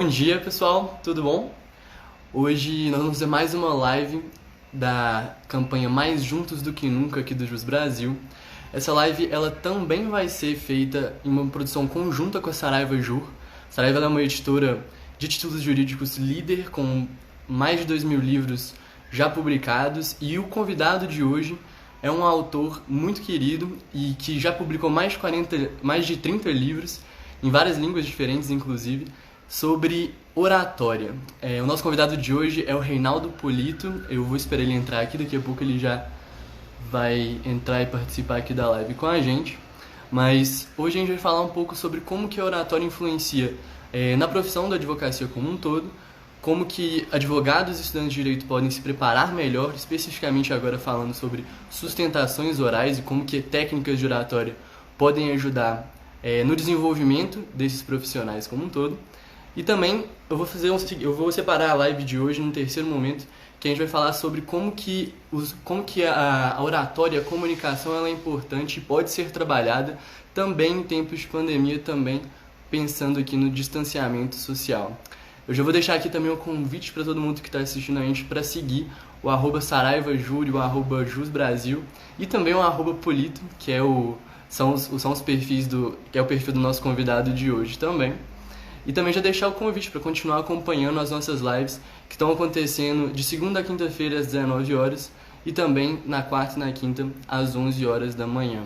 Bom dia, pessoal, tudo bom? Hoje nós vamos fazer mais uma live da campanha Mais Juntos do que Nunca aqui do Jus Brasil. Essa live ela também vai ser feita em uma produção conjunta com a Saraiva Jur. A Saraiva ela é uma editora de títulos jurídicos líder com mais de 2.000 livros já publicados, e o convidado de hoje é um autor muito querido e que já publicou mais de 30 livros em várias línguas diferentes, inclusive, sobre oratória. O nosso convidado de hoje é o Reinaldo Polito. Eu vou esperar ele entrar aqui, daqui a pouco ele já vai entrar e participar aqui da live com a gente. Mas hoje a gente vai falar um pouco sobre como que a oratória influencia na profissão da advocacia como um todo, como que advogados e estudantes de direito podem se preparar melhor, especificamente agora falando sobre sustentações orais e como que técnicas de oratória podem ajudar no desenvolvimento desses profissionais como um todo. E também eu vou separar a live de hoje num terceiro momento, que a gente vai falar sobre como que a oratória, a comunicação ela é importante e pode ser trabalhada também em tempos de pandemia, também pensando aqui no distanciamento social. Eu já vou deixar aqui também um convite para todo mundo que está assistindo a gente para seguir o @SaraivaJúri, o @JusBrasil e também o @Polito, que são os perfis que é o perfil do nosso convidado de hoje também. E também já deixar o convite para continuar acompanhando as nossas lives que estão acontecendo de segunda a quinta-feira às 19 horas e também na quarta e na quinta às 11 horas da manhã.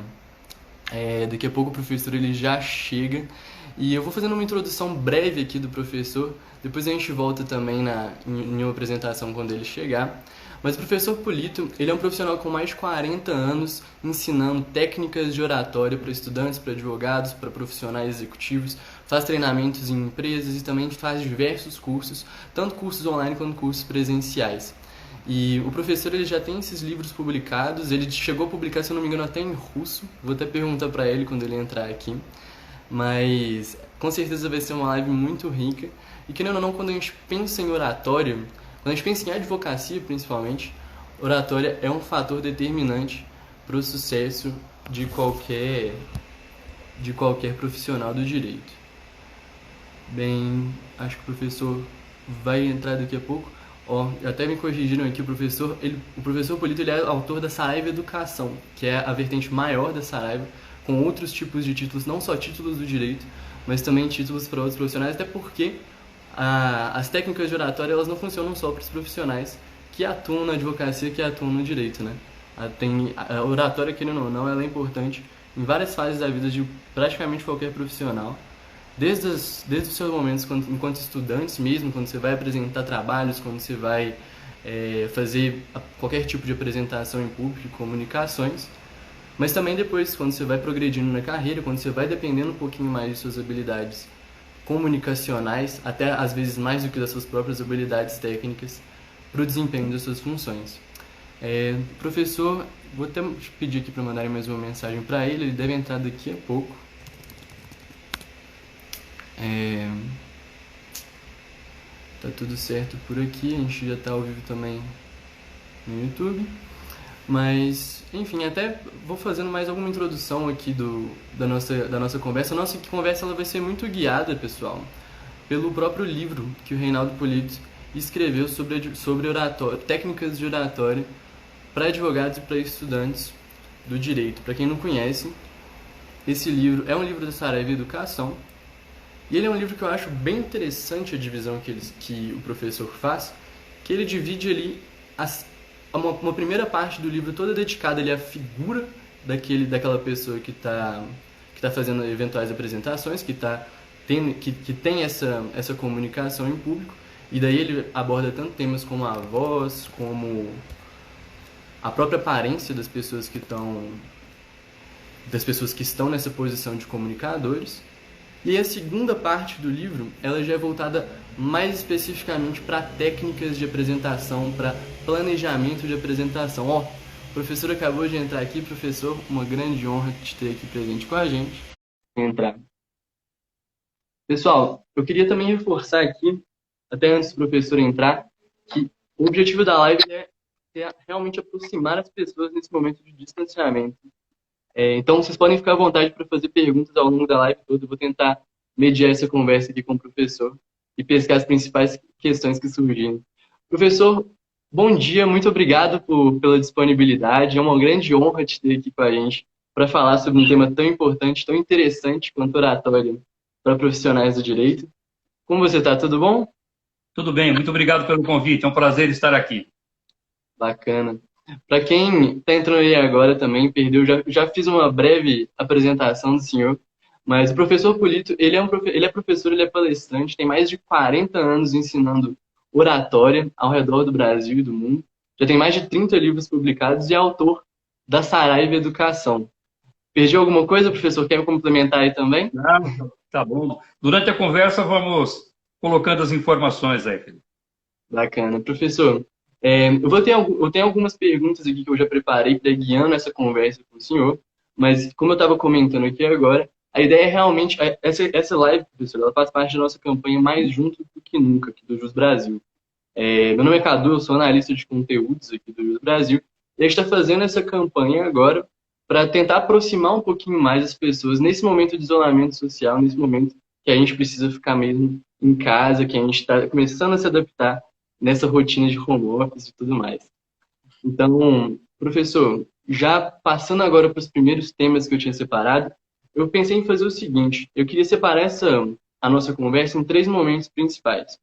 Daqui a pouco o professor ele já chega e eu vou fazendo uma introdução breve aqui do professor, depois a gente volta também em uma apresentação quando ele chegar. Mas o professor Polito, ele é um profissional com mais de 40 anos ensinando técnicas de oratória para estudantes, para advogados, para profissionais executivos, faz treinamentos em empresas e também faz diversos cursos, tanto cursos online quanto cursos presenciais. E o professor ele já tem esses livros publicados, ele chegou a publicar, se eu não me engano, até em russo. Vou até perguntar para ele quando ele entrar aqui. Mas com certeza vai ser uma live muito rica. E querendo ou não, quando a gente pensa em oratória, quando a gente pensa em advocacia principalmente, oratória é um fator determinante para o sucesso de qualquer profissional do direito. Bem, acho que o professor vai entrar daqui a pouco. Até me corrigiram aqui, o professor Polito ele é autor da Saraiva Educação, que é a vertente maior da Saraiva, com outros tipos de títulos, não só títulos do direito, mas também títulos para outros profissionais, até porque as técnicas de oratória elas não funcionam só para os profissionais que atuam na advocacia, que atuam no direito, né? A oratória, querendo ou não, ela é importante em várias fases da vida de praticamente qualquer profissional. Desde os seus momentos enquanto estudantes mesmo, quando você vai apresentar trabalhos, quando você vai fazer qualquer tipo de apresentação em público, comunicações, mas também depois, quando você vai progredindo na carreira, quando você vai dependendo um pouquinho mais de suas habilidades comunicacionais, até às vezes mais do que das suas próprias habilidades técnicas, para o desempenho das suas funções. Professor, vou até pedir aqui para mandarem mais uma mensagem para ele deve entrar daqui a pouco. Tá tudo certo por aqui, a gente já tá ao vivo também no YouTube. Mas, enfim, até vou fazendo mais alguma introdução aqui da nossa conversa. A nossa conversa ela vai ser muito guiada, pessoal, pelo próprio livro que o Reinaldo Polito escreveu sobre oratória, técnicas de oratória para advogados e para estudantes do direito. Para quem não conhece, esse livro é um livro da Saraiva Educação. E ele é um livro que eu acho bem interessante a divisão que o professor faz, que ele divide ali uma primeira parte do livro toda dedicada ali à figura daquela pessoa que tá fazendo eventuais apresentações, que tem essa comunicação em público, e daí ele aborda tanto temas como a voz, como a própria aparência das pessoas que estão nessa posição de comunicadores. E a segunda parte do livro, ela já é voltada mais especificamente para técnicas de apresentação, para planejamento de apresentação. O professor acabou de entrar aqui, professor, uma grande honra te ter aqui presente com a gente. Entrar. Pessoal, eu queria também reforçar aqui, até antes do professor entrar, que o objetivo da live é realmente aproximar as pessoas nesse momento de distanciamento. Então, vocês podem ficar à vontade para fazer perguntas ao longo da live toda. Eu vou tentar mediar essa conversa aqui com o professor. e pescar as principais questões que surgirem. Professor, bom dia, muito obrigado pela disponibilidade. É uma grande honra te ter aqui com a gente para falar sobre um tema tão importante, tão interessante quanto oratória para profissionais do direito. Como você está? Tudo bom? Tudo bem, muito obrigado pelo convite. É um prazer estar aqui. Bacana. Para quem está entrando aí agora também, perdeu, já fiz uma breve apresentação do senhor, mas o professor Polito, ele é professor, ele é palestrante, tem mais de 40 anos ensinando oratória ao redor do Brasil e do mundo. Já tem mais de 30 livros publicados e é autor da Saraiva Educação. Perdi alguma coisa, professor? Quer complementar aí também? Não, tá bom. Durante a conversa, vamos colocando as informações aí, Felipe. Bacana. Professor, eu tenho algumas perguntas aqui que eu já preparei para guiando essa conversa com o senhor, mas como eu estava comentando aqui agora, a ideia é realmente, essa live, professor, ela faz parte da nossa campanha Mais Juntos do que Nunca, aqui do Jus Brasil. Meu nome é Cadu, eu sou analista de conteúdos aqui do Jus Brasil, e a gente está fazendo essa campanha agora para tentar aproximar um pouquinho mais as pessoas nesse momento de isolamento social, nesse momento que a gente precisa ficar mesmo em casa, que a gente está começando a se adaptar nessa rotina de home office e tudo mais. Então, professor, já passando agora para os primeiros temas que eu tinha separado, eu pensei em fazer o seguinte: eu queria separar a nossa conversa em três momentos principais.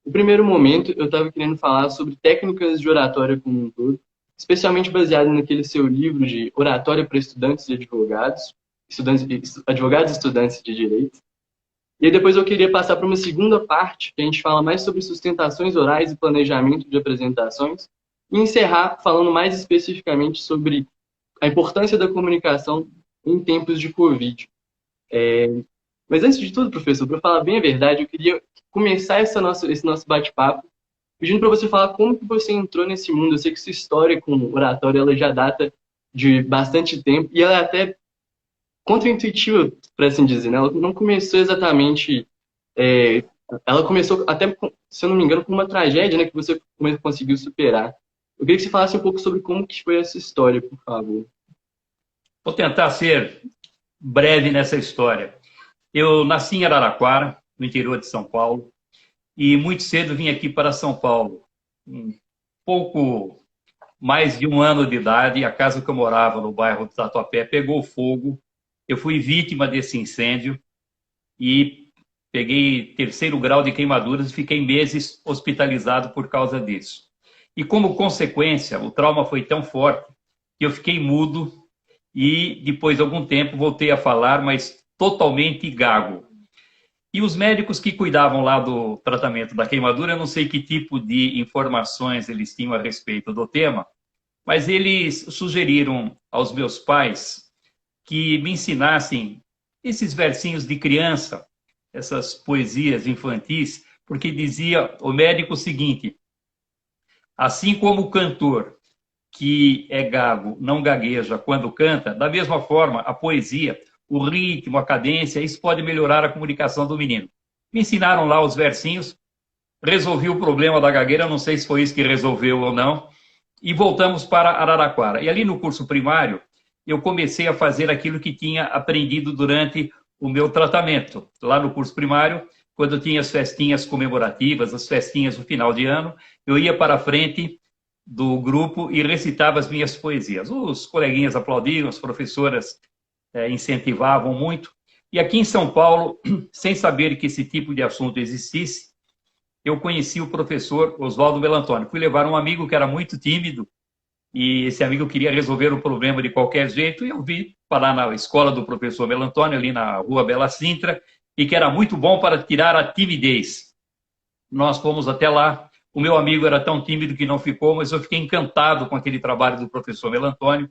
O primeiro momento, eu estava querendo falar sobre técnicas de oratória como um todo, especialmente baseado naquele seu livro de Oratória para Estudantes e Advogados, advogados e estudantes de direito. E aí depois eu queria passar para uma segunda parte, que a gente fala mais sobre sustentações orais e planejamento de apresentações, e encerrar falando mais especificamente sobre a importância da comunicação em tempos de Covid. Mas antes de tudo, professor, para falar bem a verdade, eu queria começar esse nosso bate-papo pedindo para você falar como que você entrou nesse mundo. Eu sei que sua história com oratória ela já data de bastante tempo e ela é até contra-intuitiva, para assim dizer, né? Ela não começou exatamente. é, Ela começou até, se eu não me engano, com uma tragédia, né, que você conseguiu superar. Eu queria que você falasse um pouco sobre como que foi essa história, por favor. Vou tentar ser breve nessa história. Eu nasci em Araraquara, no interior de São Paulo, e muito cedo vim aqui para São Paulo. Um pouco mais de um ano de idade, a casa que eu morava no bairro do Tatuapé pegou fogo. Eu fui vítima desse incêndio e peguei terceiro grau de queimaduras e fiquei meses hospitalizado por causa disso. E como consequência, o trauma foi tão forte que eu fiquei mudo e depois de algum tempo voltei a falar, mas totalmente gago. E os médicos que cuidavam lá do tratamento da queimadura, eu não sei que tipo de informações eles tinham a respeito do tema, mas eles sugeriram aos meus pais que me ensinassem esses versinhos de criança, essas poesias infantis, porque dizia o médico o seguinte: assim como o cantor que é gago não gagueja quando canta, da mesma forma, a poesia, o ritmo, a cadência, isso pode melhorar a comunicação do menino. Me ensinaram lá os versinhos, resolvi o problema da gagueira, não sei se foi isso que resolveu ou não, e voltamos para Araraquara. E ali no curso primário, eu comecei a fazer aquilo que tinha aprendido durante o meu tratamento. Lá no curso primário, quando eu tinha as festinhas comemorativas, as festinhas no final de ano, eu ia para a frente do grupo e recitava as minhas poesias. Os coleguinhas aplaudiam, as professoras incentivavam muito. E aqui em São Paulo, sem saber que esse tipo de assunto existisse, eu conheci o professor Oswaldo Melantônio. Fui levar um amigo que era muito tímido e esse amigo queria resolver o problema de qualquer jeito e eu vi parar na escola do professor Melantônio, ali na rua Bela Sintra, e que era muito bom para tirar a timidez. Nós fomos até lá. O meu amigo era tão tímido que não ficou, mas eu fiquei encantado com aquele trabalho do professor Melantônio.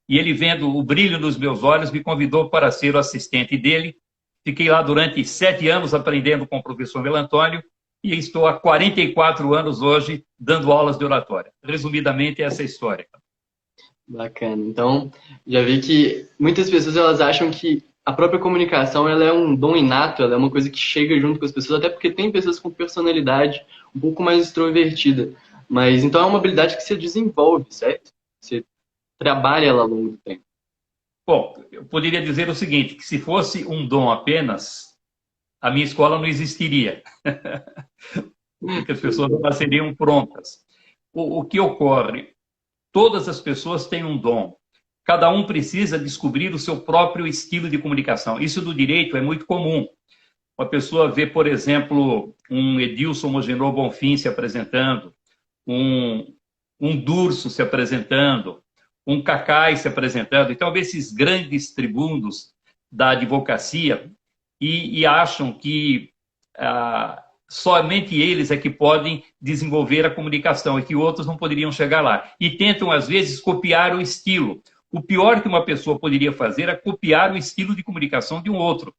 E ele, vendo o brilho nos meus olhos, me convidou para ser o assistente dele. Fiquei lá durante 7 anos aprendendo com o professor Melantônio e estou há 44 anos hoje dando aulas de oratória. Resumidamente, essa é a história. Bacana. Então, já vi que muitas pessoas elas acham que a própria comunicação ela é um dom inato, ela é uma coisa que chega junto com as pessoas, até porque tem pessoas com personalidade um pouco mais extrovertida. Mas então é uma habilidade que você desenvolve, certo? Você trabalha ela ao longo do tempo. Bom, eu poderia dizer o seguinte, que se fosse um dom apenas, a minha escola não existiria. Porque as pessoas não seriam prontas. O que ocorre? Todas as pessoas têm um dom. Cada um precisa descobrir o seu próprio estilo de comunicação. Isso do direito é muito comum. Uma pessoa vê, por exemplo, um Edilson Mogenô Bonfim se apresentando, um Durso se apresentando, um Cacai se apresentando. Então, vê esses grandes tribunos da advocacia e acham que somente eles é que podem desenvolver a comunicação e que outros não poderiam chegar lá. E tentam, às vezes, copiar o estilo. O pior que uma pessoa poderia fazer é copiar o estilo de comunicação de um outro.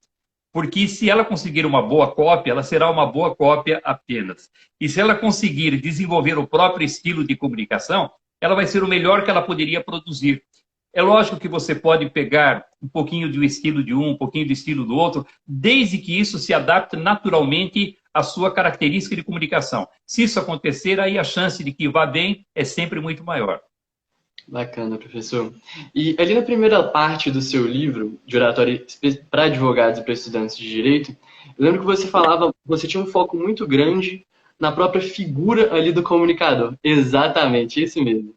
Porque se ela conseguir uma boa cópia, ela será uma boa cópia apenas. E se ela conseguir desenvolver o próprio estilo de comunicação, ela vai ser o melhor que ela poderia produzir. É lógico que você pode pegar um pouquinho do estilo de um pouquinho do estilo do outro, desde que isso se adapte naturalmente à sua característica de comunicação. Se isso acontecer, aí a chance de que vá bem é sempre muito maior. Bacana, professor. E ali na primeira parte do seu livro, de oratória para advogados e para estudantes de direito, eu lembro que você falava, você tinha um foco muito grande na própria figura ali do comunicador. Exatamente, isso mesmo.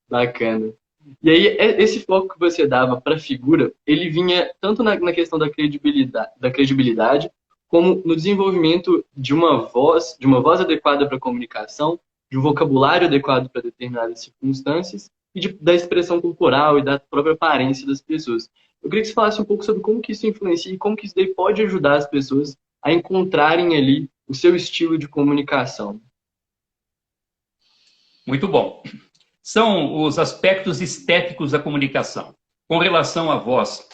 Bacana. E aí, esse foco que você dava para a figura, ele vinha tanto na questão da credibilidade, como no desenvolvimento de uma voz adequada para a comunicação, de um vocabulário adequado para determinadas circunstâncias, e da expressão corporal e da própria aparência das pessoas. Eu queria que você falasse um pouco sobre como que isso influencia e como que isso daí pode ajudar as pessoas a encontrarem ali o seu estilo de comunicação. Muito bom. São os aspectos estéticos da comunicação. Com relação à voz,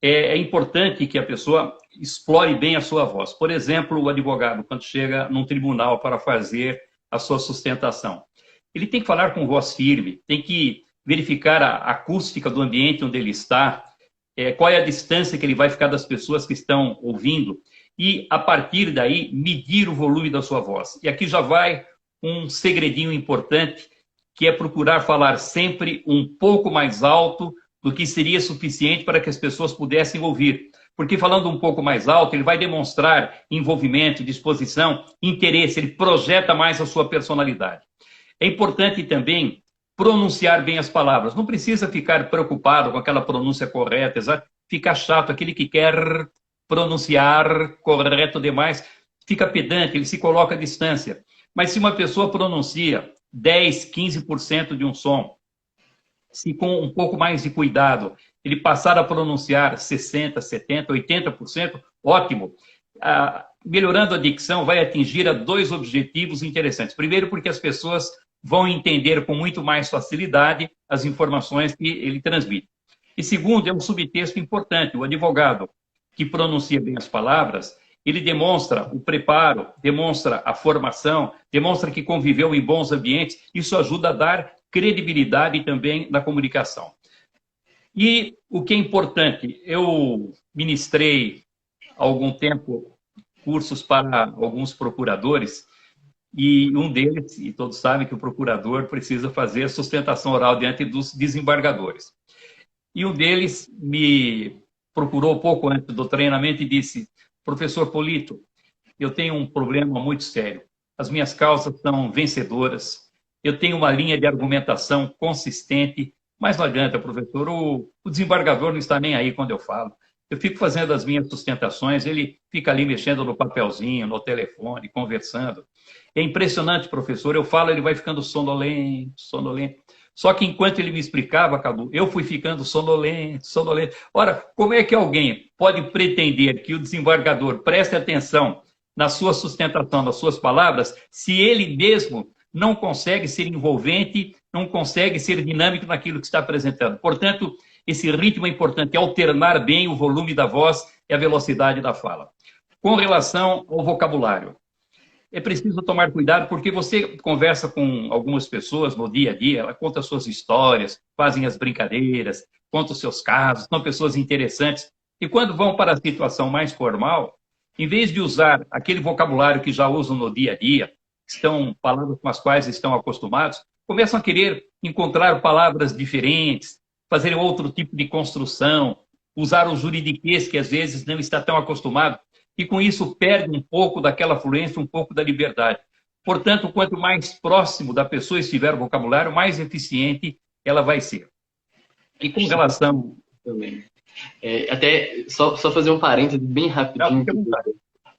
é importante que a pessoa explore bem a sua voz. Por exemplo, o advogado, quando chega num tribunal para fazer a sua sustentação, ele tem que falar com voz firme, tem que verificar a acústica do ambiente onde ele está, qual é a distância que ele vai ficar das pessoas que estão ouvindo, e, a partir daí, medir o volume da sua voz. E aqui já vai um segredinho importante, que é procurar falar sempre um pouco mais alto do que seria suficiente para que as pessoas pudessem ouvir. Porque falando um pouco mais alto, ele vai demonstrar envolvimento, disposição, interesse, ele projeta mais a sua personalidade. É importante também pronunciar bem as palavras. Não precisa ficar preocupado com aquela pronúncia correta, fica chato, aquele que quer pronunciar correto demais, fica pedante, ele se coloca à distância. Mas se uma pessoa pronuncia 10, 15% de um som, se com um pouco mais de cuidado ele passar a pronunciar 60%, 70%, 80%, ótimo. Melhorando a dicção, vai atingir a 2 objetivos interessantes. Primeiro, porque as pessoas vão entender com muito mais facilidade as informações que ele transmite. E segundo, é um subtexto importante. O advogado que pronuncia bem as palavras, ele demonstra o preparo, demonstra a formação, demonstra que conviveu em bons ambientes. Isso ajuda a dar credibilidade também na comunicação. E o que é importante, eu ministrei há algum tempo cursos para alguns procuradores, e um deles, e todos sabem que o procurador precisa fazer sustentação oral diante dos desembargadores. E um deles me procurou pouco antes do treinamento e disse: professor Polito, eu tenho um problema muito sério. As minhas causas são vencedoras, eu tenho uma linha de argumentação consistente, mas não adianta, professor, o desembargador não está nem aí quando eu falo. Eu fico fazendo as minhas sustentações, ele fica ali mexendo no papelzinho, no telefone, conversando. É impressionante, professor, eu falo, ele vai ficando sonolento, sonolento. Só que enquanto ele me explicava, Cadu, eu fui ficando sonolento, sonolento. Ora, como é que alguém pode pretender que o desembargador preste atenção na sua sustentação, nas suas palavras, se ele mesmo não consegue ser envolvente, não consegue ser dinâmico naquilo que está apresentando? Portanto, esse ritmo é importante, alternar bem o volume da voz e a velocidade da fala. Com relação ao vocabulário, é preciso tomar cuidado, porque você conversa com algumas pessoas no dia a dia, ela conta suas histórias, fazem as brincadeiras, conta os seus casos, são pessoas interessantes. E quando vão para a situação mais formal, em vez de usar aquele vocabulário que já usam no dia a dia, são palavras com as quais estão acostumados, começam a querer encontrar palavras diferentes, fazerem outro tipo de construção, usar o juridiquês que às vezes não está tão acostumado, e com isso perde um pouco daquela fluência, um pouco da liberdade. Portanto, quanto mais próximo da pessoa estiver o vocabulário, mais eficiente ela vai ser. E com relação... Também. Até só fazer um parênteses bem rapidinho.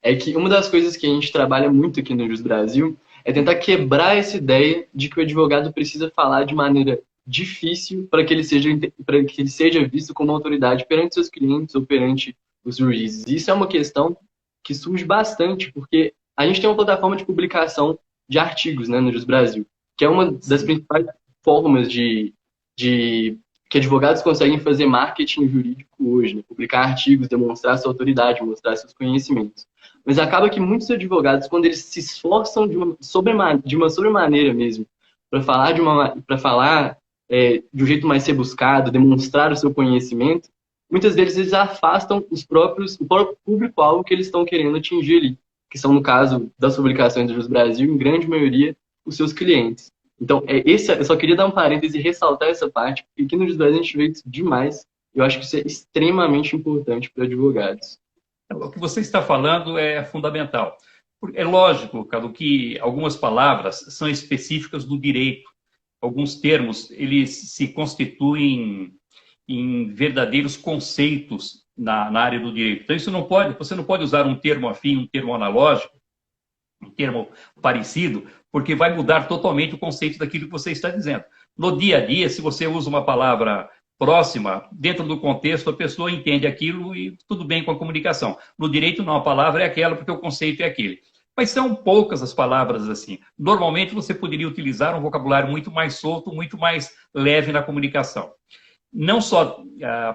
É que uma das coisas que a gente trabalha muito aqui no Jus Brasil é tentar quebrar essa ideia de que o advogado precisa falar de maneira difícil para que ele seja visto como autoridade perante seus clientes ou perante os juízes. Isso é uma questão que surge bastante, porque a gente tem uma plataforma de publicação de artigos, né, no Jus Brasil, que é uma das principais formas de que advogados conseguem fazer marketing jurídico hoje, né? Publicar artigos, demonstrar sua autoridade, mostrar seus conhecimentos. Mas acaba que muitos advogados, quando eles se esforçam de uma sobremaneira mesmo, para falar de um jeito mais rebuscado, demonstrar o seu conhecimento, muitas vezes eles afastam o próprio público-alvo que eles estão querendo atingir ali, que são, no caso das publicações do Jus Brasil, em grande maioria, os seus clientes. Então, eu só queria dar um parêntese e ressaltar essa parte, porque aqui no Jus Brasil a gente vê isso demais. Eu acho que isso é extremamente importante para advogados. O que você está falando é fundamental. É lógico, Cadu, que algumas palavras são específicas do direito. Alguns termos, eles se constituem em verdadeiros conceitos na área do direito. Então, você não pode usar um termo afim, um termo analógico, um termo parecido, porque vai mudar totalmente o conceito daquilo que você está dizendo. No dia a dia, se você usa uma palavra próxima, dentro do contexto, a pessoa entende aquilo e tudo bem com a comunicação. No direito, não, a palavra é aquela porque o conceito é aquele. Mas são poucas as palavras assim. Normalmente, você poderia utilizar um vocabulário muito mais solto, muito mais leve na comunicação. Não só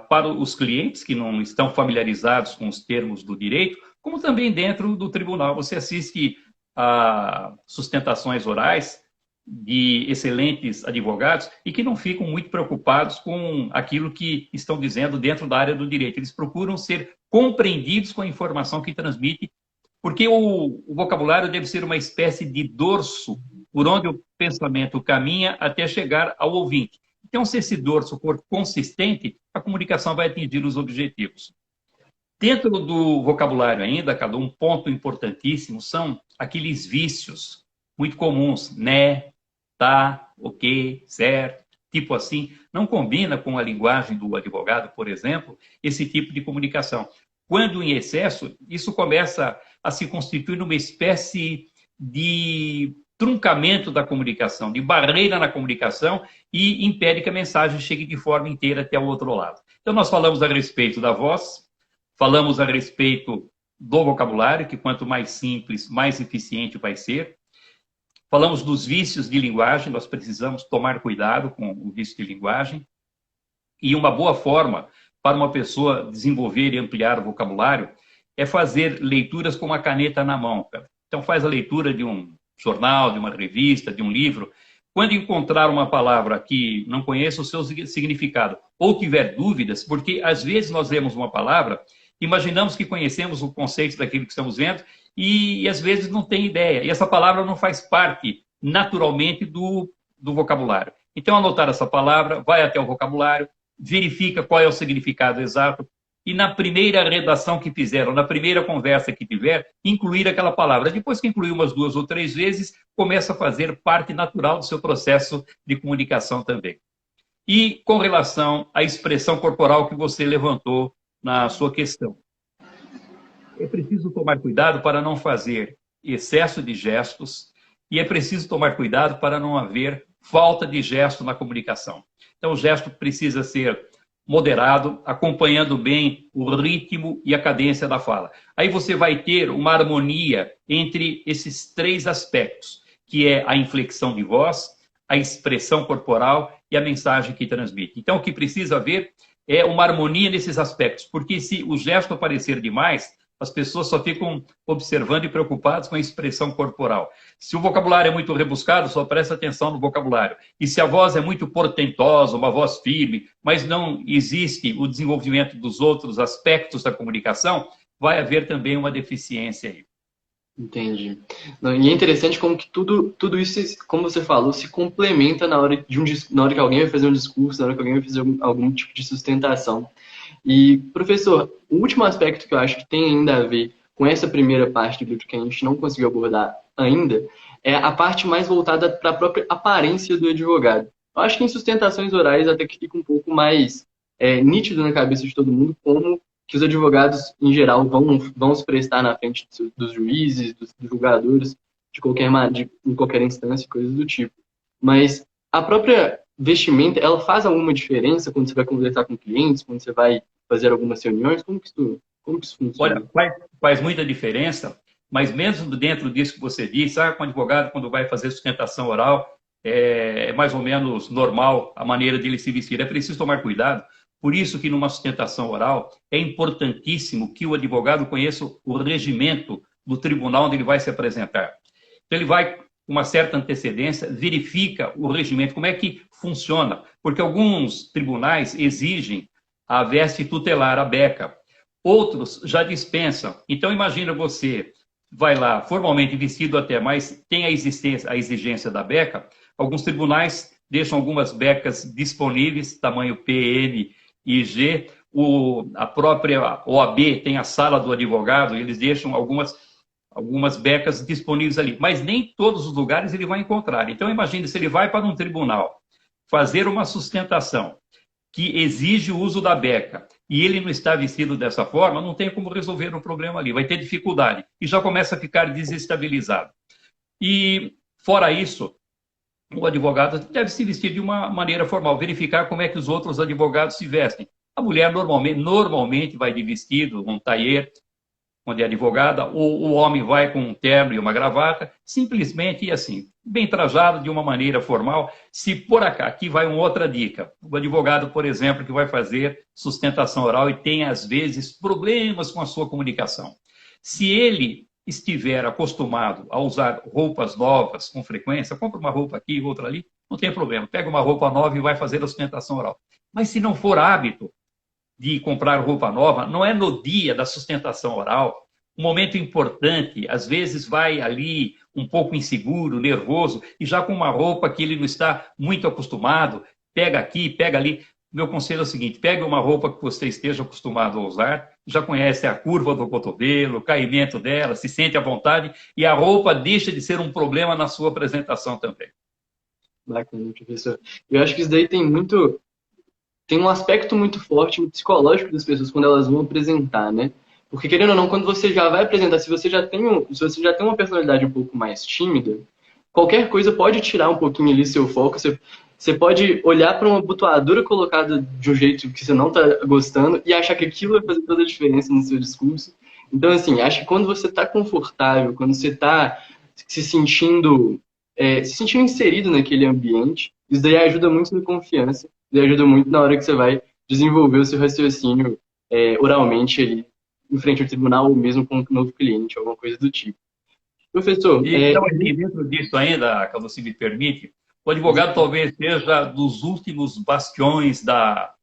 para os clientes que não estão familiarizados com os termos do direito, como também dentro do tribunal. Você assiste a sustentações orais de excelentes advogados e que não ficam muito preocupados com aquilo que estão dizendo dentro da área do direito. Eles procuram ser compreendidos com a informação que transmite, porque o vocabulário deve ser uma espécie de dorso por onde o pensamento caminha até chegar ao ouvinte. Então, se esse dorso for consistente, a comunicação vai atingir os objetivos. Dentro do vocabulário ainda, cada um ponto importantíssimo são aqueles vícios muito comuns, né, tá, ok, certo, tipo assim. Não combina com a linguagem do advogado, por exemplo, esse tipo de comunicação. Quando em excesso, isso começa a se constituir numa espécie de truncamento da comunicação, de barreira na comunicação e impede que a mensagem chegue de forma inteira até o outro lado. Então, nós falamos a respeito da voz, falamos a respeito do vocabulário, que quanto mais simples, mais eficiente vai ser. Falamos dos vícios de linguagem, nós precisamos tomar cuidado com o vício de linguagem. E uma boa forma para uma pessoa desenvolver e ampliar o vocabulário é fazer leituras com uma caneta na mão. Então, faz a leitura de um jornal, de uma revista, de um livro. Quando encontrar uma palavra que não conheça o seu significado ou tiver dúvidas, porque às vezes nós lemos uma palavra, imaginamos que conhecemos o conceito daquilo que estamos vendo e às vezes não tem ideia. E essa palavra não faz parte naturalmente do vocabulário. Então, anotar essa palavra, vai até o vocabulário, verifica qual é o significado exato e na primeira redação que fizeram, na primeira conversa que tiver, incluir aquela palavra. Depois que incluir umas 2 ou 3 vezes, começa a fazer parte natural do seu processo de comunicação também. E com relação à expressão corporal que você levantou na sua questão. É preciso tomar cuidado para não fazer excesso de gestos e é preciso tomar cuidado para não haver falta de gesto na comunicação. Então, o gesto precisa ser moderado, acompanhando bem o ritmo e a cadência da fala. Aí você vai ter uma harmonia entre esses 3 aspectos, que é a inflexão de voz, a expressão corporal e a mensagem que transmite. Então, o que precisa haver é uma harmonia nesses aspectos, porque se o gesto aparecer demais, as pessoas só ficam observando e preocupadas com a expressão corporal. Se o vocabulário é muito rebuscado, só presta atenção no vocabulário. E se a voz é muito portentosa, uma voz firme, mas não existe o desenvolvimento dos outros aspectos da comunicação, vai haver também uma deficiência aí. Entendi. Não, e é interessante como que tudo isso, como você falou, se complementa na hora que alguém vai fazer um discurso, na hora que alguém vai fazer algum tipo de sustentação. E, professor, o último aspecto que eu acho que tem ainda a ver com essa primeira parte do livro que a gente não conseguiu abordar ainda é a parte mais voltada para a própria aparência do advogado. Eu acho que em sustentações orais até que fica um pouco mais nítido na cabeça de todo mundo como que os advogados, em geral, vão se prestar na frente dos juízes, dos julgadores, em qualquer instância, coisas do tipo. Mas a própria vestimenta, ela faz alguma diferença quando você vai conversar com clientes, quando você vai fazer algumas reuniões? Como que isso Olha, funciona? faz muita diferença, mas mesmo dentro disso que você disse, com o advogado, quando vai fazer sustentação oral, é mais ou menos normal a maneira dele se vestir. É preciso tomar cuidado. Por isso que numa sustentação oral é importantíssimo que o advogado conheça o regimento do tribunal onde ele vai se apresentar. Então ele vai com uma certa antecedência, verifica o regimento, como é que funciona, porque alguns tribunais exigem a veste tutelar, a beca. Outros já dispensam. Então, imagina você vai lá formalmente vestido até, mas tem a exigência da beca. Alguns tribunais deixam algumas becas disponíveis, tamanho PN e G. A própria OAB tem a sala do advogado, eles deixam algumas becas disponíveis ali. Mas nem todos os lugares ele vai encontrar. Então, imagine se ele vai para um tribunal fazer uma sustentação que exige o uso da beca e ele não está vestido dessa forma, não tem como resolver o problema ali, vai ter dificuldade e já começa a ficar desestabilizado. E, fora isso, o advogado deve se vestir de uma maneira formal, verificar como é que os outros advogados se vestem. A mulher normalmente vai de vestido, um tailleur, onde é advogada, o homem vai com um terno e uma gravata, simplesmente assim, bem trajado de uma maneira formal. Se por acaso, aqui vai uma outra dica, o advogado, por exemplo, que vai fazer sustentação oral e tem, às vezes, problemas com a sua comunicação. Se ele estiver acostumado a usar roupas novas com frequência, compra uma roupa aqui, outra ali, não tem problema, pega uma roupa nova e vai fazer a sustentação oral. Mas se não for hábito de comprar roupa nova, não é no dia da sustentação oral, um momento importante, às vezes vai ali um pouco inseguro, nervoso, e já com uma roupa que ele não está muito acostumado, pega aqui, pega ali. Meu conselho é o seguinte, pegue uma roupa que você esteja acostumado a usar, já conhece a curva do cotovelo, o caimento dela, se sente à vontade, e a roupa deixa de ser um problema na sua apresentação também. Bacana, professor. Eu acho que isso daí tem um aspecto muito forte no psicológico das pessoas quando elas vão apresentar, né? Porque, querendo ou não, quando você já vai apresentar, se você já tem uma personalidade um pouco mais tímida, qualquer coisa pode tirar um pouquinho ali seu foco. Você pode olhar para uma abotoadura colocada de um jeito que você não está gostando e achar que aquilo vai fazer toda a diferença no seu discurso. Então, assim, acho que quando você está confortável, quando você está se sentindo inserido naquele ambiente, isso daí ajuda muito na confiança e ajuda muito na hora que você vai desenvolver o seu raciocínio oralmente ali em frente ao tribunal ou mesmo com um novo cliente, alguma coisa do tipo. Professor, E então, dentro disso ainda, que você me permite, o advogado talvez seja dos últimos bastiões da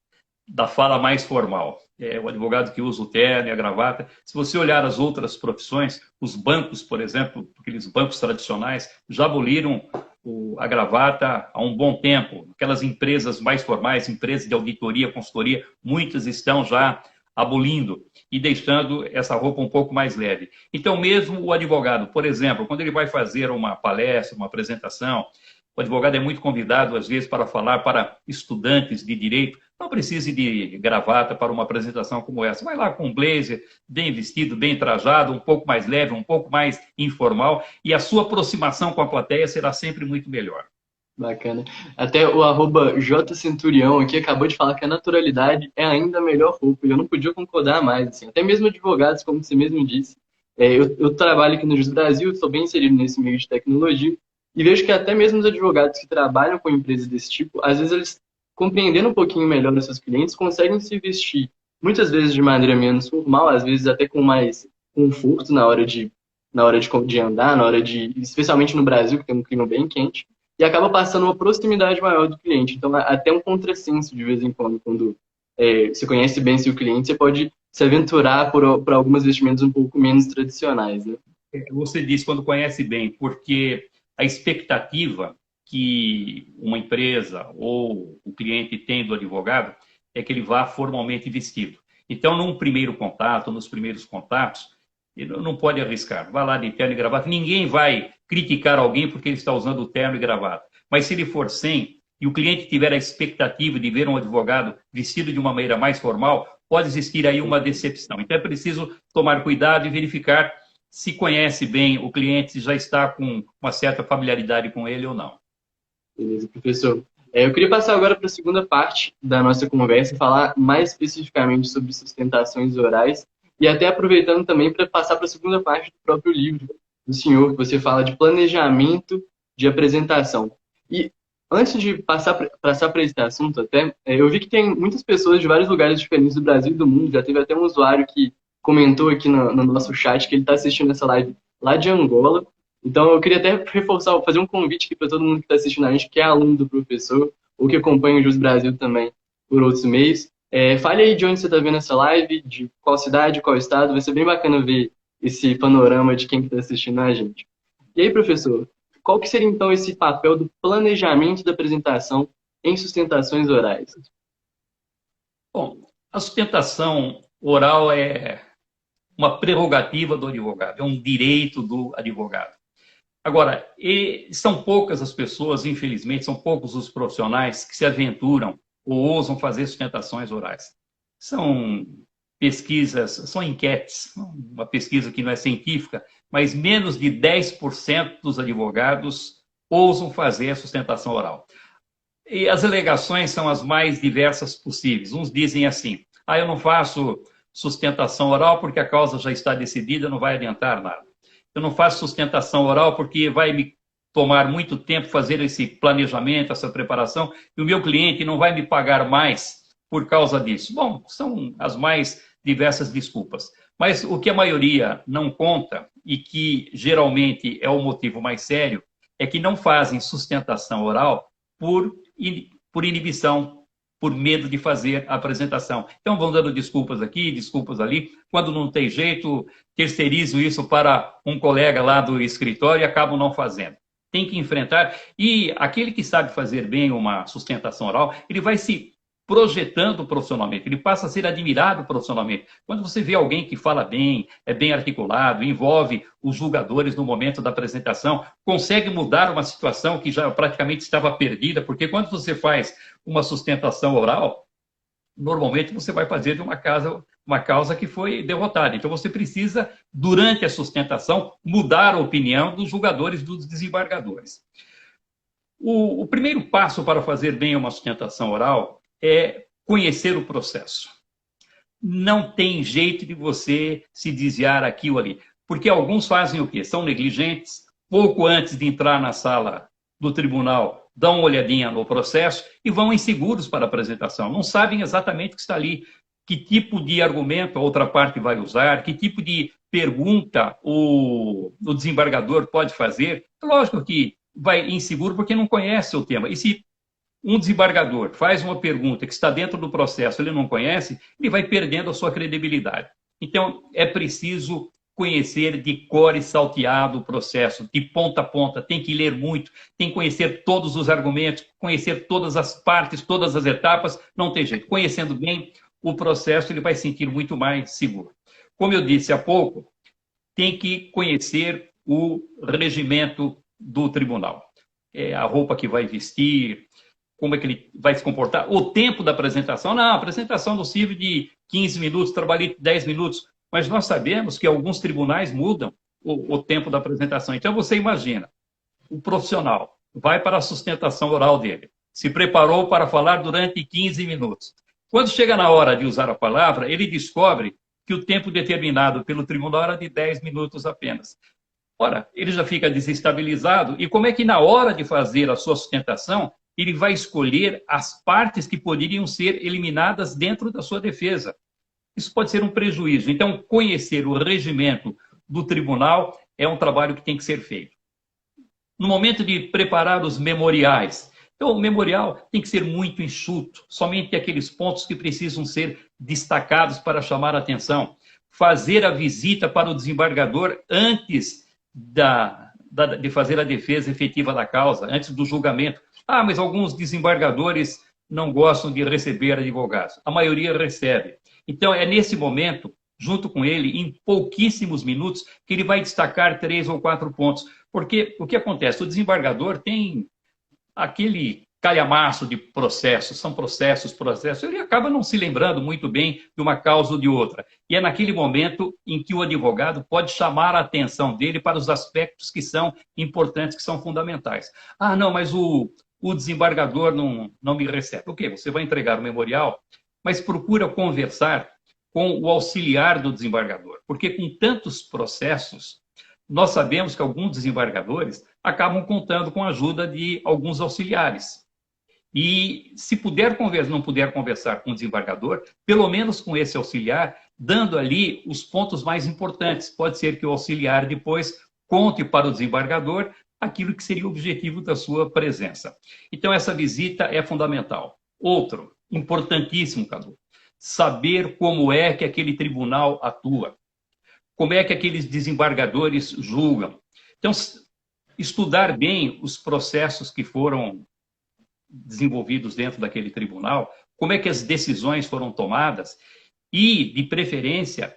fala mais formal. É o advogado que usa o terno e a gravata. Se você olhar as outras profissões, os bancos, por exemplo, aqueles bancos tradicionais, já aboliram a gravata há um bom tempo. Aquelas empresas mais formais, empresas de auditoria, consultoria, muitas estão já abolindo e deixando essa roupa um pouco mais leve. Então, mesmo o advogado, por exemplo, quando ele vai fazer uma palestra, uma apresentação, o advogado é muito convidado, às vezes, para falar para estudantes de direito. Não precise de gravata para uma apresentação como essa. Vai lá com um blazer, bem vestido, bem trajado, um pouco mais leve, um pouco mais informal, e a sua aproximação com a plateia será sempre muito melhor. bacana. Até o arroba JCenturião aqui acabou de falar que a naturalidade é ainda a melhor roupa. E eu não podia concordar mais. Assim. Até mesmo advogados, como você mesmo disse. Eu trabalho aqui no Jus Brasil, estou bem inserido nesse meio de tecnologia. E vejo que até mesmo os advogados que trabalham com empresas desse tipo, às vezes eles, compreendendo um pouquinho melhor os seus clientes, conseguem se vestir, muitas vezes de maneira menos formal, às vezes até com mais conforto na hora de andar, especialmente no Brasil, que tem um clima bem quente, e acaba passando uma proximidade maior do cliente. Então, até um contrassenso de vez em quando você conhece bem seu cliente, você pode se aventurar por algumas vestimentas um pouco menos tradicionais, né? Você disse quando conhece bem, porque a expectativa que uma empresa ou o cliente tem do advogado é que ele vá formalmente vestido. Então, num primeiro contato, nos primeiros contatos, ele não pode arriscar. Vai lá de terno e gravata. Ninguém vai criticar alguém porque ele está usando o terno e gravata. Mas se ele for sem, e o cliente tiver a expectativa de ver um advogado vestido de uma maneira mais formal, pode existir aí uma decepção. Então, é preciso tomar cuidado e verificar se conhece bem o cliente, se já está com uma certa familiaridade com ele ou não. Beleza, professor. Eu queria passar agora para a segunda parte da nossa conversa, falar mais especificamente sobre sustentações orais e até aproveitando também para passar para a segunda parte do próprio livro do senhor, que você fala de planejamento de apresentação. E antes de passar para esse assunto até, eu vi que tem muitas pessoas de vários lugares diferentes do Brasil e do mundo, já teve até um usuário que comentou aqui no nosso chat que ele está assistindo essa live lá de Angola. Então, eu queria até reforçar, fazer um convite aqui para todo mundo que está assistindo a gente, que é aluno do professor, ou que acompanha o Jus Brasil também por outros meios. Fale aí de onde você está vendo essa live, de qual cidade, qual estado. Vai ser bem bacana ver esse panorama de quem está assistindo a gente. E aí, professor, qual que seria então esse papel do planejamento da apresentação em sustentações orais? Bom, a sustentação oral é uma prerrogativa do advogado, é um direito do advogado. Agora, são poucas as pessoas, infelizmente, são poucos os profissionais que se aventuram ou ousam fazer sustentações orais. São pesquisas, são enquetes, uma pesquisa que não é científica, mas menos de 10% dos advogados ousam fazer a sustentação oral. E as alegações são as mais diversas possíveis. Uns dizem assim, eu não faço sustentação oral porque a causa já está decidida, não vai adiantar nada. Eu não faço sustentação oral porque vai me tomar muito tempo fazer esse planejamento, essa preparação, e o meu cliente não vai me pagar mais por causa disso. Bom, são as mais diversas desculpas. Mas o que a maioria não conta, e que geralmente é o motivo mais sério, é que não fazem sustentação oral por inibição, por medo de fazer a apresentação. Então, vão dando desculpas aqui, desculpas ali. Quando não tem jeito, terceirizo isso para um colega lá do escritório e acabam não fazendo. Tem que enfrentar. E aquele que sabe fazer bem uma sustentação oral, ele vai se projetando profissionalmente, ele passa a ser admirado profissionalmente. Quando você vê alguém que fala bem, é bem articulado, envolve os julgadores no momento da apresentação, consegue mudar uma situação que já praticamente estava perdida, porque quando você faz uma sustentação oral, normalmente você vai fazer de uma causa que foi derrotada. Então você precisa, durante a sustentação, mudar a opinião dos julgadores, dos desembargadores. O primeiro passo para fazer bem uma sustentação oral é conhecer o processo. Não tem jeito de você se desviar aqui ou ali. Porque alguns fazem o quê? São negligentes, pouco antes de entrar na sala do tribunal, dão uma olhadinha no processo e vão inseguros para a apresentação. Não sabem exatamente o que está ali, que tipo de argumento a outra parte vai usar, que tipo de pergunta o desembargador pode fazer. Lógico que vai inseguro porque não conhece o tema. E se um desembargador faz uma pergunta que está dentro do processo, ele não conhece, ele vai perdendo a sua credibilidade. Então, é preciso conhecer de cor e salteado o processo, de ponta a ponta, tem que ler muito, tem que conhecer todos os argumentos, conhecer todas as partes, todas as etapas, não tem jeito. Conhecendo bem o processo, ele vai se sentir muito mais seguro. Como eu disse há pouco, tem que conhecer o regimento do tribunal. A roupa que vai vestir, como é que ele vai se comportar, o tempo da apresentação. Não, a apresentação não serve de 15 minutos, trabalhei 10 minutos, mas nós sabemos que alguns tribunais mudam o tempo da apresentação. Então, você imagina, o profissional vai para a sustentação oral dele, se preparou para falar durante 15 minutos. Quando chega na hora de usar a palavra, ele descobre que o tempo determinado pelo tribunal era de 10 minutos apenas. Ora, ele já fica desestabilizado, e como é que na hora de fazer a sua sustentação, ele vai escolher as partes que poderiam ser eliminadas dentro da sua defesa? Isso pode ser um prejuízo. Então, conhecer o regimento do tribunal é um trabalho que tem que ser feito. No momento de preparar os memoriais, então, o memorial tem que ser muito enxuto, somente aqueles pontos que precisam ser destacados para chamar a atenção. Fazer a visita para o desembargador antes de fazer a defesa efetiva da causa, antes do julgamento. Mas alguns desembargadores não gostam de receber advogados. A maioria recebe. Então, é nesse momento, junto com ele, em pouquíssimos minutos, que ele vai destacar 3 ou 4 pontos. Porque o que acontece? O desembargador tem aquele calhamaço de processos, são processos, ele acaba não se lembrando muito bem de uma causa ou de outra. E é naquele momento em que o advogado pode chamar a atenção dele para os aspectos que são importantes, que são fundamentais. Ah, não, mas o desembargador não me recebe. Ok, você vai entregar o memorial, mas procura conversar com o auxiliar do desembargador, porque com tantos processos, nós sabemos que alguns desembargadores acabam contando com a ajuda de alguns auxiliares. E se não puder conversar com o desembargador, pelo menos com esse auxiliar, dando ali os pontos mais importantes. Pode ser que o auxiliar depois conte para o desembargador aquilo que seria o objetivo da sua presença. Então, essa visita é fundamental. Outro, importantíssimo, Cadu, saber como é que aquele tribunal atua, como é que aqueles desembargadores julgam. Então, estudar bem os processos que foram desenvolvidos dentro daquele tribunal, como é que as decisões foram tomadas e, de preferência,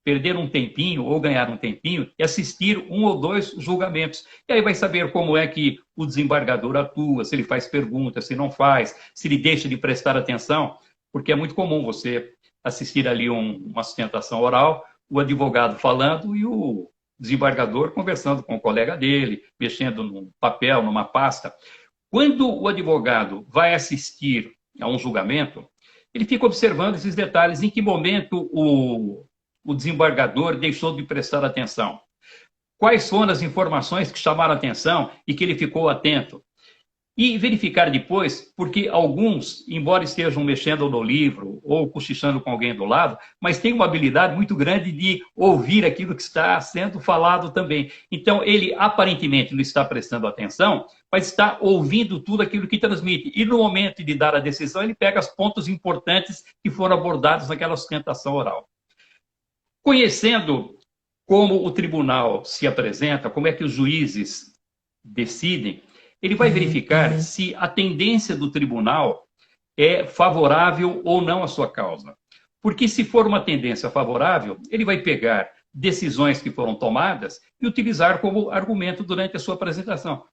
perder um tempinho ou ganhar um tempinho e assistir 1 ou 2 julgamentos. E aí vai saber como é que o desembargador atua, se ele faz perguntas, se não faz, se ele deixa de prestar atenção, porque é muito comum você assistir ali uma sustentação oral, o advogado falando e o desembargador conversando com o colega dele, mexendo num papel, numa pasta. Quando o advogado vai assistir a um julgamento, ele fica observando esses detalhes, em que momento o desembargador deixou de prestar atenção. Quais foram as informações que chamaram a atenção e que ele ficou atento. E verificar depois, porque alguns, embora estejam mexendo no livro ou cochichando com alguém do lado, mas têm uma habilidade muito grande de ouvir aquilo que está sendo falado também. Então, ele aparentemente não está prestando atenção, mas está ouvindo tudo aquilo que transmite. E no momento de dar a decisão, ele pega os pontos importantes que foram abordados naquela sustentação oral. Conhecendo como o tribunal se apresenta, como é que os juízes decidem, ele vai verificar se a tendência do tribunal é favorável ou não à sua causa. Porque se for uma tendência favorável, ele vai pegar decisões que foram tomadas e utilizar como argumento durante a sua apresentação,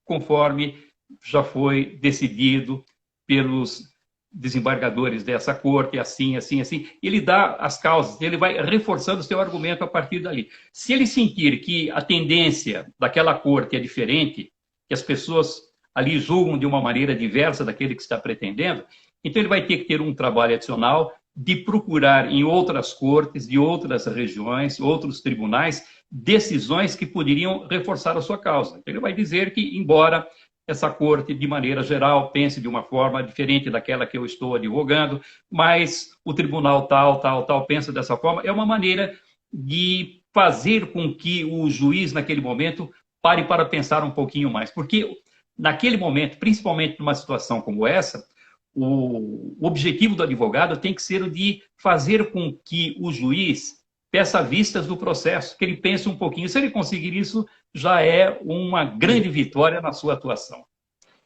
conforme já foi decidido pelos desembargadores dessa corte, assim, assim, assim. Ele dá as causas, ele vai reforçando o seu argumento a partir dali. Se ele sentir que a tendência daquela corte é diferente, que as pessoas ali julgam de uma maneira diversa daquele que está pretendendo, então ele vai ter que ter um trabalho adicional de procurar em outras cortes, de outras regiões, outros tribunais, decisões que poderiam reforçar a sua causa. Então ele vai dizer que, embora essa corte, de maneira geral, pense de uma forma diferente daquela que eu estou advogando, mas o tribunal tal, pensa dessa forma, é uma maneira de fazer com que o juiz, naquele momento, pare para pensar um pouquinho mais. Porque, naquele momento, principalmente numa situação como essa, o objetivo do advogado tem que ser o de fazer com que o juiz peça vistas do processo, que ele pense um pouquinho. Se ele conseguir isso, já é uma grande vitória na sua atuação.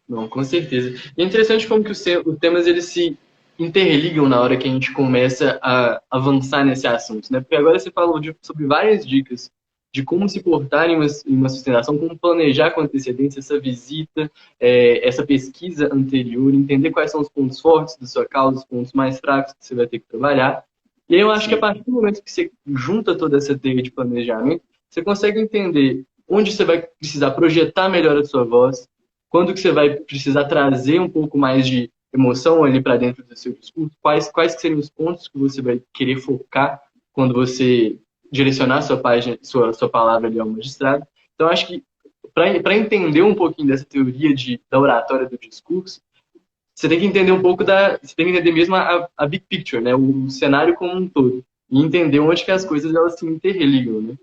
Não, com certeza. E é interessante como que os temas eles se interligam na hora que a gente começa a avançar nesse assunto, né? Porque agora você falou sobre várias dicas de como se portar em uma sustentação, como planejar com antecedência essa visita, essa pesquisa anterior, entender quais são os pontos fortes da sua causa, os pontos mais fracos que você vai ter que trabalhar. E aí eu acho que a partir do momento que você junta toda essa teia de planejamento, você consegue entender onde você vai precisar projetar melhor a sua voz, quando que você vai precisar trazer um pouco mais de emoção ali para dentro do seu discurso, quais que seriam os pontos que você vai querer focar quando você direcionar sua página, sua palavra ali ao magistrado. Então, acho que para entender um pouquinho dessa teoria da oratória do discurso, você tem que entender um pouco você tem que entender mesmo a big picture, né? O cenário como um todo. E entender onde que as coisas elas se interligam, né?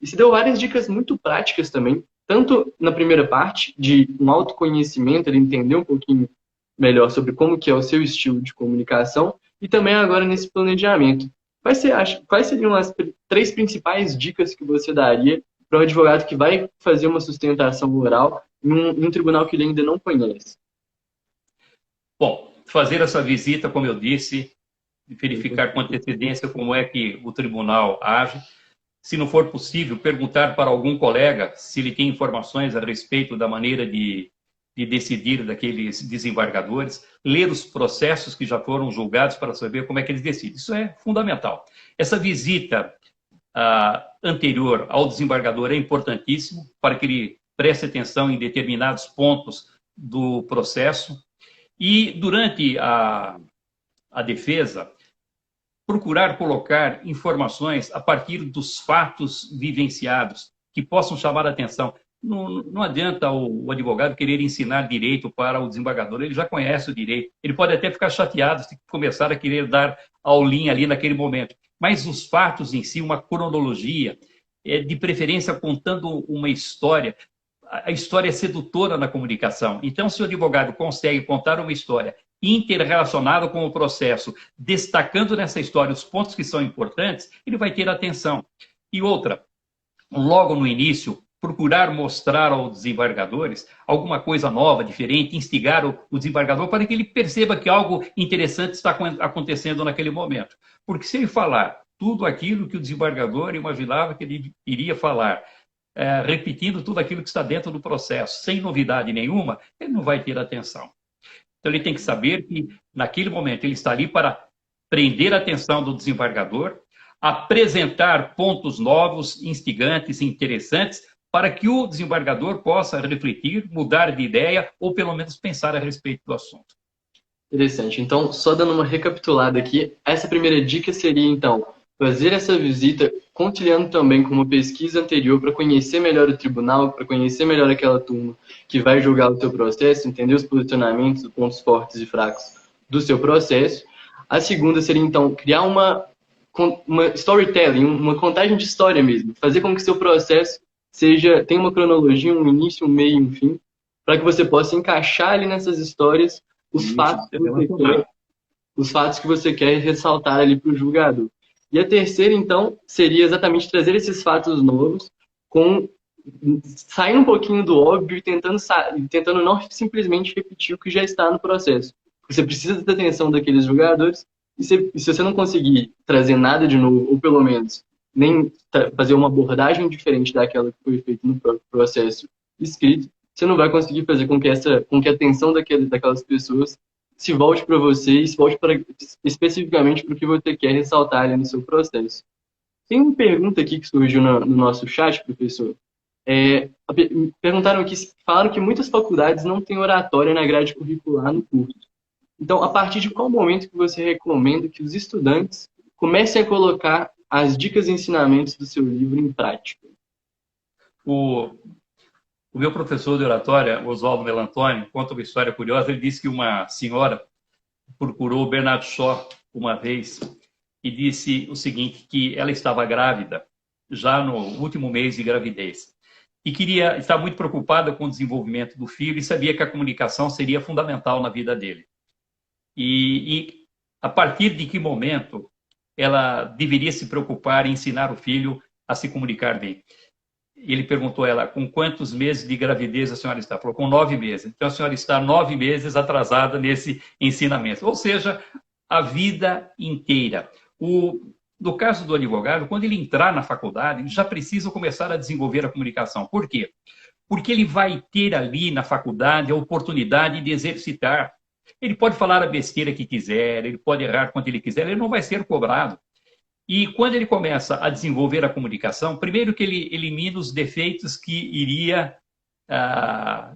E você deu várias dicas muito práticas também, tanto na primeira parte, de um autoconhecimento, ele entender um pouquinho melhor sobre como que é o seu estilo de comunicação, e também agora nesse planejamento. Quais seriam as 3 principais dicas que você daria para um advogado que vai fazer uma sustentação oral em um tribunal que ele ainda não conhece? Bom, fazer essa visita, como eu disse, verificar com antecedência como é que o tribunal age. Se não for possível, perguntar para algum colega se ele tem informações a respeito da maneira de decidir daqueles desembargadores, ler os processos que já foram julgados para saber como é que eles decidem. Isso é fundamental. Essa visita anterior ao desembargador é importantíssimo para que ele preste atenção em determinados pontos do processo e, durante a defesa, procurar colocar informações a partir dos fatos vivenciados que possam chamar a atenção. Não adianta o advogado querer ensinar direito para o desembargador, ele já conhece o direito. Ele pode até ficar chateado se começar a querer dar aulinha ali naquele momento. Mas os fatos em si, uma cronologia, de preferência contando uma história, a história é sedutora na comunicação. Então, se o advogado consegue contar uma história interrelacionada com o processo, destacando nessa história os pontos que são importantes, ele vai ter atenção. E outra, logo no início, procurar mostrar aos desembargadores alguma coisa nova, diferente, instigar o desembargador para que ele perceba que algo interessante está acontecendo naquele momento. Porque se ele falar tudo aquilo que o desembargador imaginava que ele iria falar, repetindo tudo aquilo que está dentro do processo, sem novidade nenhuma, ele não vai ter atenção. Então ele tem que saber que, naquele momento, ele está ali para prender a atenção do desembargador, apresentar pontos novos, instigantes, interessantes, para que o desembargador possa refletir, mudar de ideia ou pelo menos pensar a respeito do assunto. Interessante. Então, só dando uma recapitulada aqui, essa primeira dica seria, então, fazer essa visita conciliando também com uma pesquisa anterior para conhecer melhor o tribunal, para conhecer melhor aquela turma que vai julgar o seu processo, entender os posicionamentos, os pontos fortes e fracos do seu processo. A segunda seria, então, criar uma storytelling, uma contagem de história mesmo, fazer com que seu processo tenha uma cronologia, um início, um meio e um fim, para que você possa encaixar ali nessas histórias os fatos que você quer ressaltar ali para o julgador. E a terceira, então, seria exatamente trazer esses fatos novos, saindo um pouquinho do óbvio e tentando não simplesmente repetir o que já está no processo. Você precisa da atenção daqueles julgadores, e se você não conseguir trazer nada de novo, ou pelo menos nem fazer uma abordagem diferente daquela que foi feita no próprio processo escrito, você não vai conseguir fazer com que a atenção daquelas pessoas se volte para você e se volte especificamente para o que você quer ressaltar ali no seu processo. Tem uma pergunta aqui que surgiu no nosso chat, professor. Perguntaram aqui, falaram que muitas faculdades não têm oratória na grade curricular no curso. Então, a partir de qual momento que você recomenda que os estudantes comecem a colocar as dicas e ensinamentos do seu livro em prática? O meu professor de oratória, Oswaldo Melantoni, conta uma história curiosa. Ele disse que uma senhora procurou o Bernard Shaw uma vez e disse o seguinte, que ela estava grávida, já no último mês de gravidez, e estava muito preocupada com o desenvolvimento do filho e sabia que a comunicação seria fundamental na vida dele. E a partir de que momento ela deveria se preocupar em ensinar o filho a se comunicar bem? Ele perguntou a ela, com quantos meses de gravidez a senhora está? Falou, com 9 meses. Então, a senhora está 9 meses atrasada nesse ensinamento. Ou seja, a vida inteira. No caso do advogado, quando ele entrar na faculdade, ele já precisa começar a desenvolver a comunicação. Por quê? Porque ele vai ter ali na faculdade a oportunidade de exercitar. Ele pode falar a besteira que quiser, ele pode errar quando ele quiser, ele não vai ser cobrado. E quando ele começa a desenvolver a comunicação, primeiro que ele elimina os defeitos que iria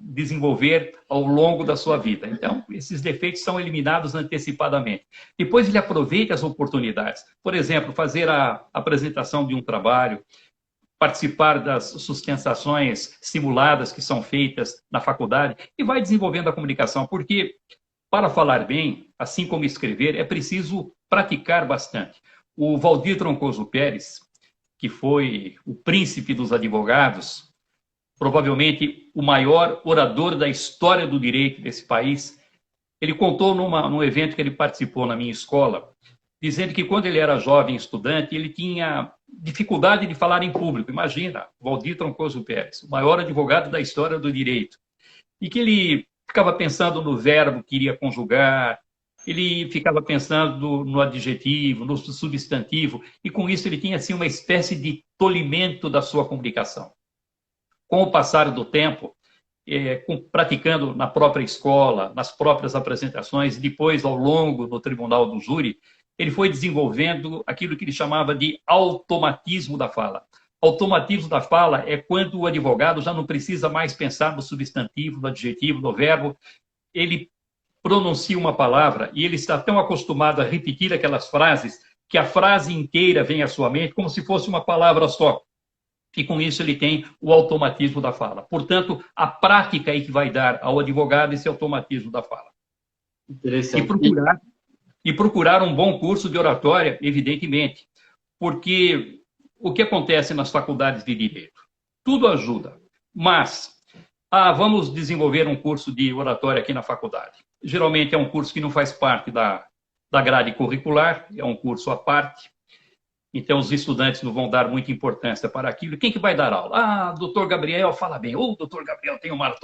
desenvolver ao longo da sua vida. Então, esses defeitos são eliminados antecipadamente. Depois ele aproveita as oportunidades. Por exemplo, fazer a apresentação de um trabalho, participar das sustentações simuladas que são feitas na faculdade e vai desenvolvendo a comunicação, porque para falar bem, assim como escrever, é preciso praticar bastante. O Valdir Troncoso Pérez, que foi o príncipe dos advogados, provavelmente o maior orador da história do direito desse país, ele contou num evento que ele participou na minha escola, dizendo que quando ele era jovem estudante, ele tinha dificuldade de falar em público. Imagina, Valdir Troncoso Pérez, o maior advogado da história do direito. E que ele ficava pensando no verbo que iria conjugar, ele ficava pensando no adjetivo, no substantivo, e com isso ele tinha assim, uma espécie de tolimento da sua comunicação. Com o passar do tempo, praticando na própria escola, nas próprias apresentações, depois ao longo do tribunal do júri, ele foi desenvolvendo aquilo que ele chamava de automatismo da fala. Automatismo da fala é quando o advogado já não precisa mais pensar no substantivo, no adjetivo, no verbo. Ele pronuncia uma palavra e ele está tão acostumado a repetir aquelas frases que a frase inteira vem à sua mente como se fosse uma palavra só. E com isso ele tem o automatismo da fala. Portanto, a prática aí que vai dar ao advogado esse automatismo da fala. Interessante. E procurar um bom curso de oratória, evidentemente. Porque o que acontece nas faculdades de Direito? Tudo ajuda, mas vamos desenvolver um curso de oratória aqui na faculdade. Geralmente é um curso que não faz parte da grade curricular, é um curso à parte. Então, os estudantes não vão dar muita importância para aquilo. Quem que vai dar aula? Doutor Gabriel fala bem. Doutor Gabriel tem uma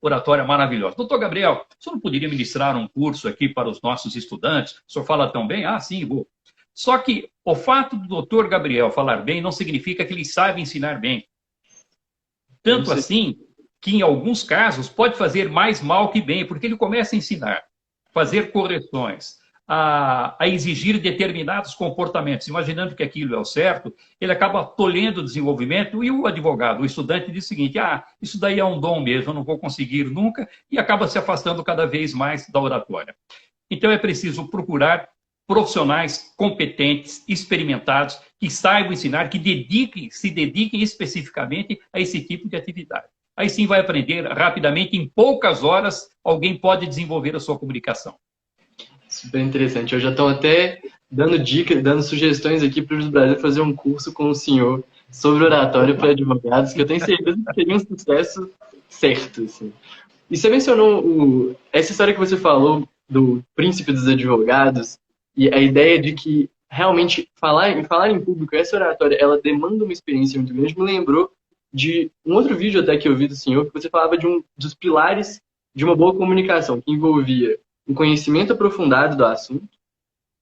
oratória maravilhosa. Doutor Gabriel, o senhor não poderia ministrar um curso aqui para os nossos estudantes? O senhor fala tão bem? Sim, vou. Só que o fato do doutor Gabriel falar bem não significa que ele saiba ensinar bem. Tanto assim que, em alguns casos, pode fazer mais mal que bem, porque ele começa a ensinar, fazer correções, a exigir determinados comportamentos, imaginando que aquilo é o certo, ele acaba tolhendo o desenvolvimento e o advogado, o estudante, diz o seguinte, isso daí é um dom mesmo, eu não vou conseguir nunca, e acaba se afastando cada vez mais da oratória. Então é preciso procurar profissionais competentes, experimentados, que saibam ensinar, que se dediquem especificamente a esse tipo de atividade. Aí sim vai aprender rapidamente, em poucas horas, alguém pode desenvolver a sua comunicação. Super interessante. Eu já estou até dando dicas, dando sugestões aqui para o Brasil fazer um curso com o senhor sobre oratória para advogados, que eu tenho certeza que seria um sucesso certo. Assim. E você mencionou essa história que você falou do príncipe dos advogados e a ideia de que realmente falar em público, essa oratória, ela demanda uma experiência muito grande. Me lembrou de um outro vídeo até que eu vi do senhor, que você falava dos pilares de uma boa comunicação, que envolvia um conhecimento aprofundado do assunto,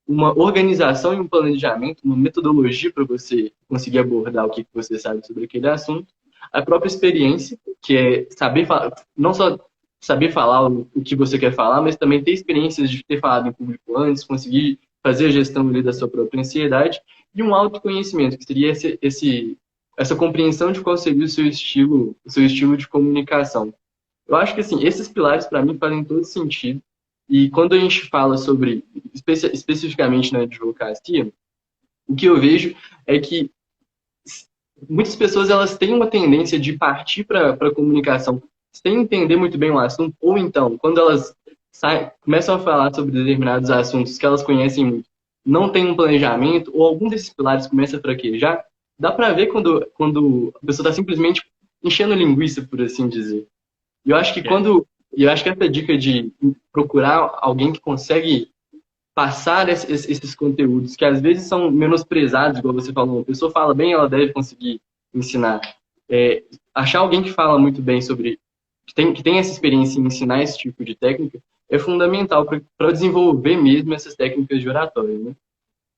uma organização e um planejamento, uma metodologia para você conseguir abordar o que você sabe sobre aquele assunto, a própria experiência, que é saber falar, não só saber falar o que você quer falar, mas também ter experiências de ter falado em público antes, conseguir fazer a gestão ali da sua própria ansiedade, e um autoconhecimento, que seria essa compreensão de qual seria o seu estilo de comunicação. Eu acho que assim, esses pilares, para mim, fazem todo sentido. E quando a gente fala sobre, especificamente na advocacia, o que eu vejo é que muitas pessoas elas têm uma tendência de partir para a comunicação sem entender muito bem o assunto, ou então, quando elas começam a falar sobre determinados assuntos que elas conhecem muito, não tem um planejamento, ou algum desses pilares começa a fraquejar, dá para ver quando a pessoa está simplesmente enchendo linguiça, por assim dizer. E eu acho que E eu acho que essa dica de procurar alguém que consegue passar esses conteúdos, que às vezes são menosprezados, igual você falou, a pessoa fala bem, ela deve conseguir ensinar. Achar alguém que fala muito bem sobre, que tem essa experiência em ensinar esse tipo de técnica, é fundamental para desenvolver mesmo essas técnicas de oratória, né?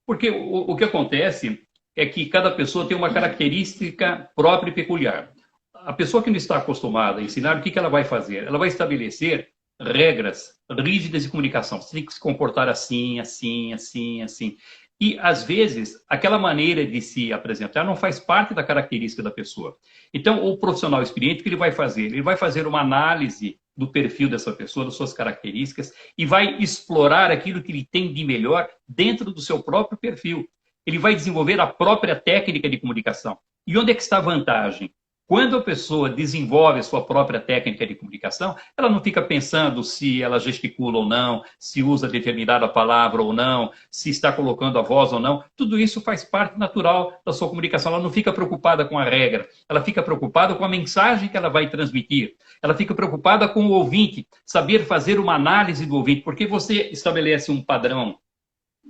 Porque o que acontece é que cada pessoa tem uma característica própria e peculiar. A pessoa que não está acostumada a ensinar, o que ela vai fazer? Ela vai estabelecer regras rígidas de comunicação. Você tem que se comportar assim, assim, assim, assim. E, às vezes, aquela maneira de se apresentar não faz parte da característica da pessoa. Então, o profissional experiente, o que ele vai fazer? Ele vai fazer uma análise do perfil dessa pessoa, das suas características, e vai explorar aquilo que ele tem de melhor dentro do seu próprio perfil. Ele vai desenvolver a própria técnica de comunicação. E onde é que está a vantagem? Quando a pessoa desenvolve a sua própria técnica de comunicação, ela não fica pensando se ela gesticula ou não, se usa determinada palavra ou não, se está colocando a voz ou não. Tudo isso faz parte natural da sua comunicação. Ela não fica preocupada com a regra, ela fica preocupada com a mensagem que ela vai transmitir. Ela fica preocupada com o ouvinte, saber fazer uma análise do ouvinte, porque você estabelece um padrão,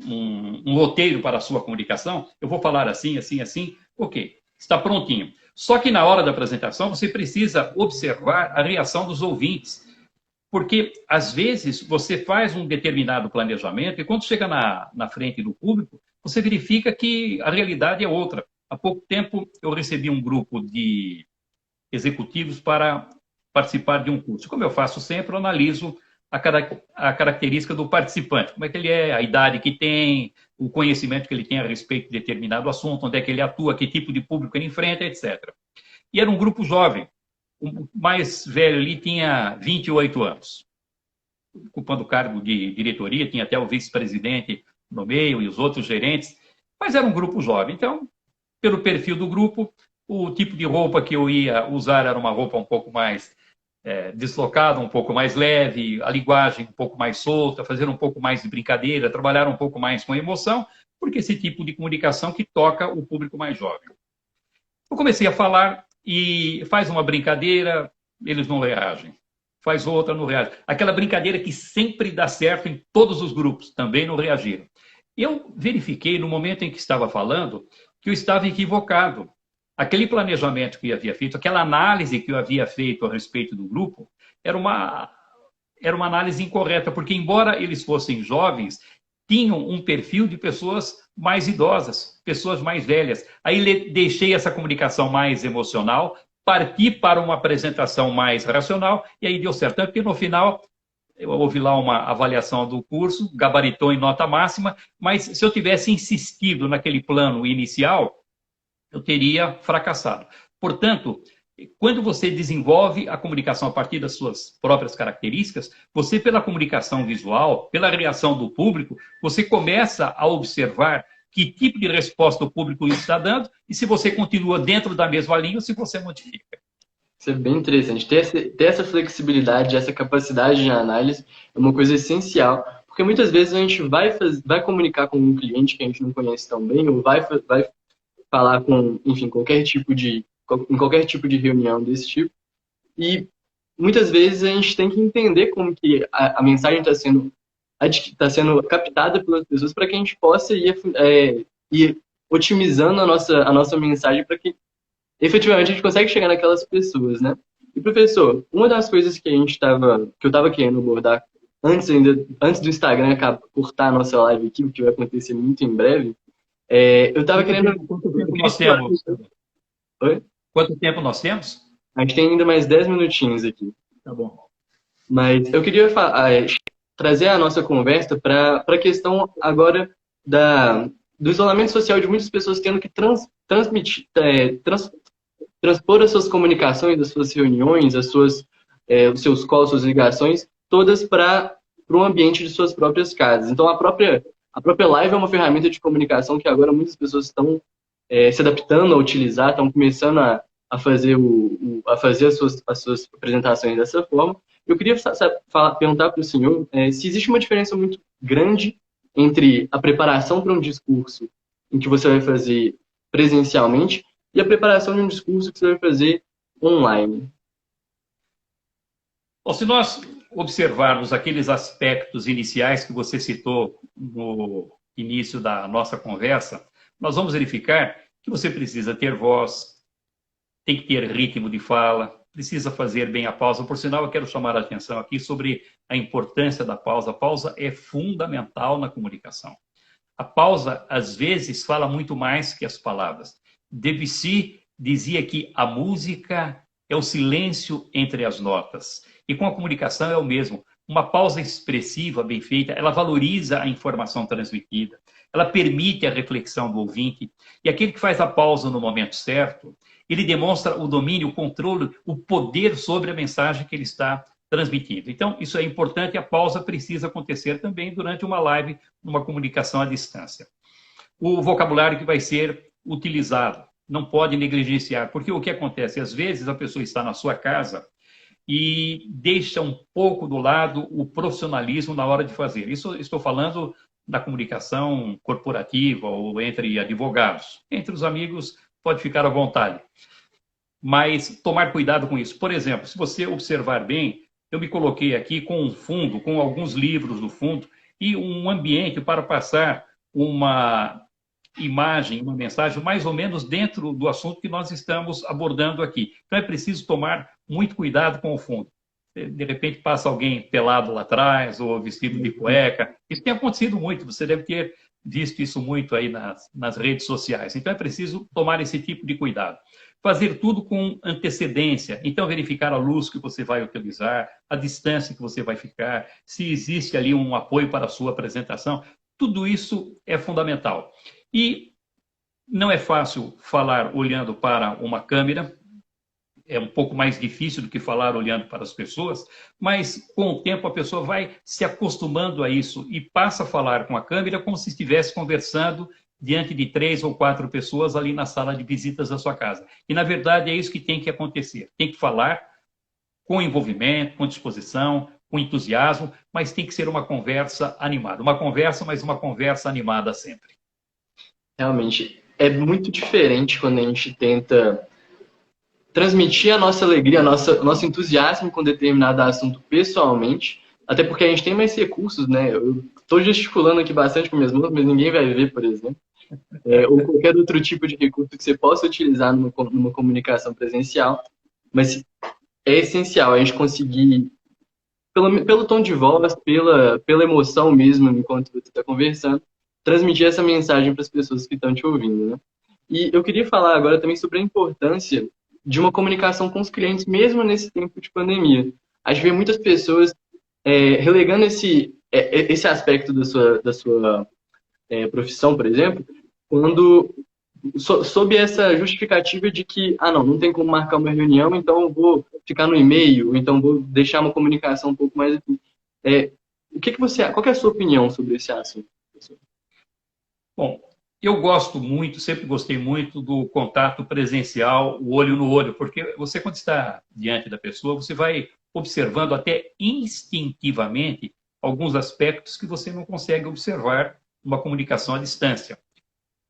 um roteiro para a sua comunicação. Eu vou falar assim, assim, assim. Ok, está prontinho. Só que na hora da apresentação você precisa observar a reação dos ouvintes. Porque, às vezes, você faz um determinado planejamento e quando chega na frente do público, você verifica que a realidade é outra. Há pouco tempo, eu recebi um grupo de executivos para participar de um curso. Como eu faço sempre, eu analiso a característica do participante, como é que ele é, a idade que tem, o conhecimento que ele tem a respeito de determinado assunto, onde é que ele atua, que tipo de público ele enfrenta, etc. E era um grupo jovem. O mais velho ali tinha 28 anos, ocupando o cargo de diretoria, tinha até o vice-presidente no meio e os outros gerentes, mas era um grupo jovem. Então, pelo perfil do grupo, o tipo de roupa que eu ia usar era uma roupa um pouco mais deslocada, um pouco mais leve, a linguagem um pouco mais solta, fazer um pouco mais de brincadeira, trabalhar um pouco mais com emoção, porque esse tipo de comunicação que toca o público mais jovem. Eu comecei a falar e faz uma brincadeira, eles não reagem. Faz outra, não reagem. Aquela brincadeira que sempre dá certo em todos os grupos, também não reagiram. Eu verifiquei, no momento em que estava falando, que eu estava equivocado. Aquele planejamento que eu havia feito, aquela análise que eu havia feito a respeito do grupo, era uma análise incorreta, porque embora eles fossem jovens, tinham um perfil de pessoas mais idosas, pessoas mais velhas. Aí deixei essa comunicação mais emocional, parti para uma apresentação mais racional, e aí deu certo. Tanto que no final, houve lá uma avaliação do curso, gabaritou em nota máxima, mas se eu tivesse insistido naquele plano inicial, eu teria fracassado. Portanto, quando você desenvolve a comunicação a partir das suas próprias características, você, pela comunicação visual, pela reação do público, você começa a observar que tipo de resposta o público está dando e se você continua dentro da mesma linha ou se você modifica. Isso é bem interessante. Ter essa flexibilidade, essa capacidade de análise é uma coisa essencial, porque muitas vezes a gente vai comunicar com um cliente que a gente não conhece tão bem, ou vai falar com, enfim, em qualquer tipo de reunião desse tipo, e muitas vezes a gente tem que entender como que a mensagem está sendo captada pelas pessoas para que a gente possa ir otimizando a nossa mensagem para que efetivamente a gente consegue chegar naquelas pessoas, né? E professor, uma das coisas que eu estava querendo abordar antes do Instagram cortar a nossa live aqui, o que vai acontecer muito em breve, eu estava querendo... Quanto tempo nós temos? Oi? Quanto tempo nós temos? A gente tem ainda mais 10 minutinhos aqui. Tá bom. Mas eu queria trazer a nossa conversa para a questão agora do isolamento social de muitas pessoas tendo que transpor as suas comunicações, as suas reuniões, os seus calls, suas ligações, todas para um ambiente de suas próprias casas. Então, a própria live é uma ferramenta de comunicação que agora muitas pessoas estão se adaptando a utilizar, estão começando a fazer as suas apresentações dessa forma. Eu queria perguntar para o senhor se existe uma diferença muito grande entre a preparação para um discurso em que você vai fazer presencialmente e a preparação de um discurso que você vai fazer online. Bom, se nós observarmos aqueles aspectos iniciais que você citou no início da nossa conversa, nós vamos verificar que você precisa ter voz, tem que ter ritmo de fala, precisa fazer bem a pausa. Por sinal, eu quero chamar a atenção aqui sobre a importância da pausa. A pausa é fundamental na comunicação. A pausa, às vezes, fala muito mais que as palavras. Debussy dizia que a música é o silêncio entre as notas. E com a comunicação é o mesmo. Uma pausa expressiva, bem feita, ela valoriza a informação transmitida, ela permite a reflexão do ouvinte. E aquele que faz a pausa no momento certo, ele demonstra o domínio, o controle, o poder sobre a mensagem que ele está transmitindo. Então, isso é importante, a pausa precisa acontecer também durante uma live, numa comunicação à distância. O vocabulário que vai ser utilizado, não pode negligenciar, porque o que acontece? Às vezes a pessoa está na sua casa e deixa um pouco do lado o profissionalismo na hora de fazer. Isso estou falando da comunicação corporativa ou entre advogados. Entre os amigos, pode ficar à vontade. Mas tomar cuidado com isso. Por exemplo, se você observar bem, eu me coloquei aqui com um fundo, com alguns livros no fundo, e um ambiente para passar uma imagem, uma mensagem mais ou menos dentro do assunto que nós estamos abordando aqui. Então é preciso tomar muito cuidado com o fundo. de repente passa alguém pelado lá atrás, ou vestido de cueca. Isso tem acontecido muito, você deve ter visto isso muito aí nas redes sociais. Então é preciso tomar esse tipo de cuidado. Fazer tudo com antecedência. Então, verificar a luz que você vai utilizar, a distância que você vai ficar, se existe ali um apoio para a sua apresentação. Tudo isso é fundamental. E não é fácil falar olhando para uma câmera, é um pouco mais difícil do que falar olhando para as pessoas, mas com o tempo a pessoa vai se acostumando a isso e passa a falar com a câmera como se estivesse conversando diante de 3 ou 4 pessoas ali na sala de visitas da sua casa. E, na verdade, é isso que tem que acontecer. Tem que falar com envolvimento, com disposição, com entusiasmo, mas tem que ser uma conversa animada. Uma conversa, mas uma conversa animada sempre. Realmente, é muito diferente quando a gente tenta transmitir a nossa alegria, nosso entusiasmo com determinado assunto pessoalmente, até porque a gente tem mais recursos, né? Eu estou gesticulando aqui bastante com minhas mãos, mas ninguém vai ver, por exemplo. Ou qualquer outro tipo de recurso que você possa utilizar numa comunicação presencial, mas é essencial a gente conseguir, pelo tom de voz, pela emoção mesmo, enquanto você está conversando, transmitir essa mensagem para as pessoas que estão te ouvindo, né? E eu queria falar agora também sobre a importância de uma comunicação com os clientes, mesmo nesse tempo de pandemia. A gente vê muitas pessoas relegando esse aspecto da sua profissão, por exemplo, quando sob essa justificativa de que, não tem como marcar uma reunião, então eu vou ficar no e-mail, então vou deixar uma comunicação um pouco mais... qual que é a sua opinião sobre esse assunto, professor? Bom, eu gosto muito, sempre gostei muito do contato presencial, o olho no olho, porque você, quando está diante da pessoa, você vai observando até instintivamente alguns aspectos que você não consegue observar numa comunicação à distância.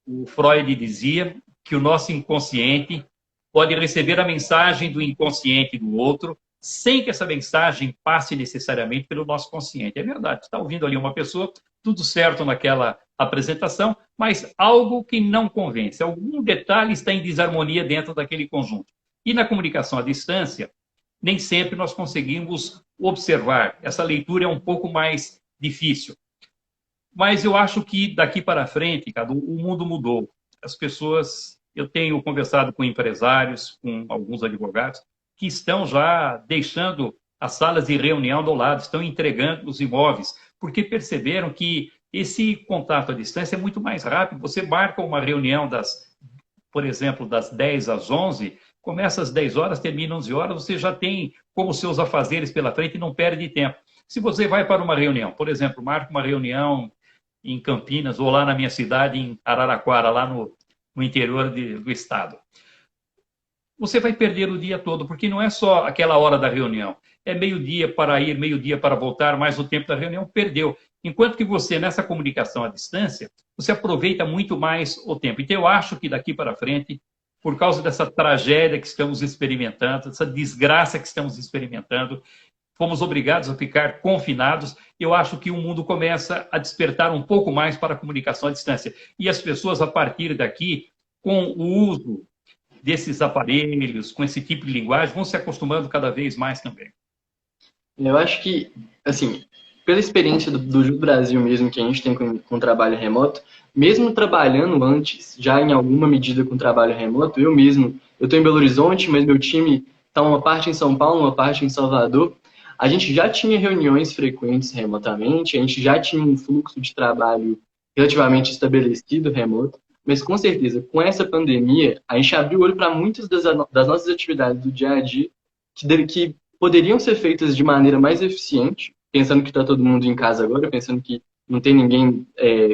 O Freud dizia que o nosso inconsciente pode receber a mensagem do inconsciente do outro sem que essa mensagem passe necessariamente pelo nosso consciente. É verdade, está ouvindo ali uma pessoa, tudo certo naquela apresentação, mas algo que não convence, algum detalhe está em desarmonia dentro daquele conjunto. E na comunicação à distância, nem sempre nós conseguimos observar. Essa leitura é um pouco mais difícil. Mas eu acho que daqui para frente, cara, o mundo mudou. As pessoas, eu tenho conversado com empresários, com alguns advogados, que estão já deixando as salas de reunião do lado, estão entregando os imóveis, porque perceberam que esse contato à distância é muito mais rápido. Você marca uma reunião, por exemplo, das 10 às 11, começa às 10 horas, termina às 11 horas, você já tem como seus afazeres pela frente e não perde tempo. Se você vai para uma reunião, por exemplo, marca uma reunião em Campinas ou lá na minha cidade, em Araraquara, lá no interior do estado, você vai perder o dia todo, porque não é só aquela hora da reunião. É meio-dia para ir, meio-dia para voltar, mais o tempo da reunião, perdeu. Enquanto que você, nessa comunicação à distância, você aproveita muito mais o tempo. Então, eu acho que daqui para frente, por causa dessa tragédia que estamos experimentando, dessa desgraça que estamos experimentando, fomos obrigados a ficar confinados. Eu acho que o mundo começa a despertar um pouco mais para a comunicação à distância. E as pessoas, a partir daqui, com o uso desses aparelhos, com esse tipo de linguagem, vão se acostumando cada vez mais também. Eu acho que, assim, pela experiência do Brasil mesmo que a gente tem com trabalho remoto, mesmo trabalhando antes, já em alguma medida com trabalho remoto, eu estou em Belo Horizonte, mas meu time está uma parte em São Paulo, uma parte em Salvador, a gente já tinha reuniões frequentes remotamente, a gente já tinha um fluxo de trabalho relativamente estabelecido remoto, mas com certeza, com essa pandemia, a gente abriu o olho para muitas das nossas atividades do dia a dia que poderiam ser feitas de maneira mais eficiente, pensando que está todo mundo em casa agora, pensando que não tem ninguém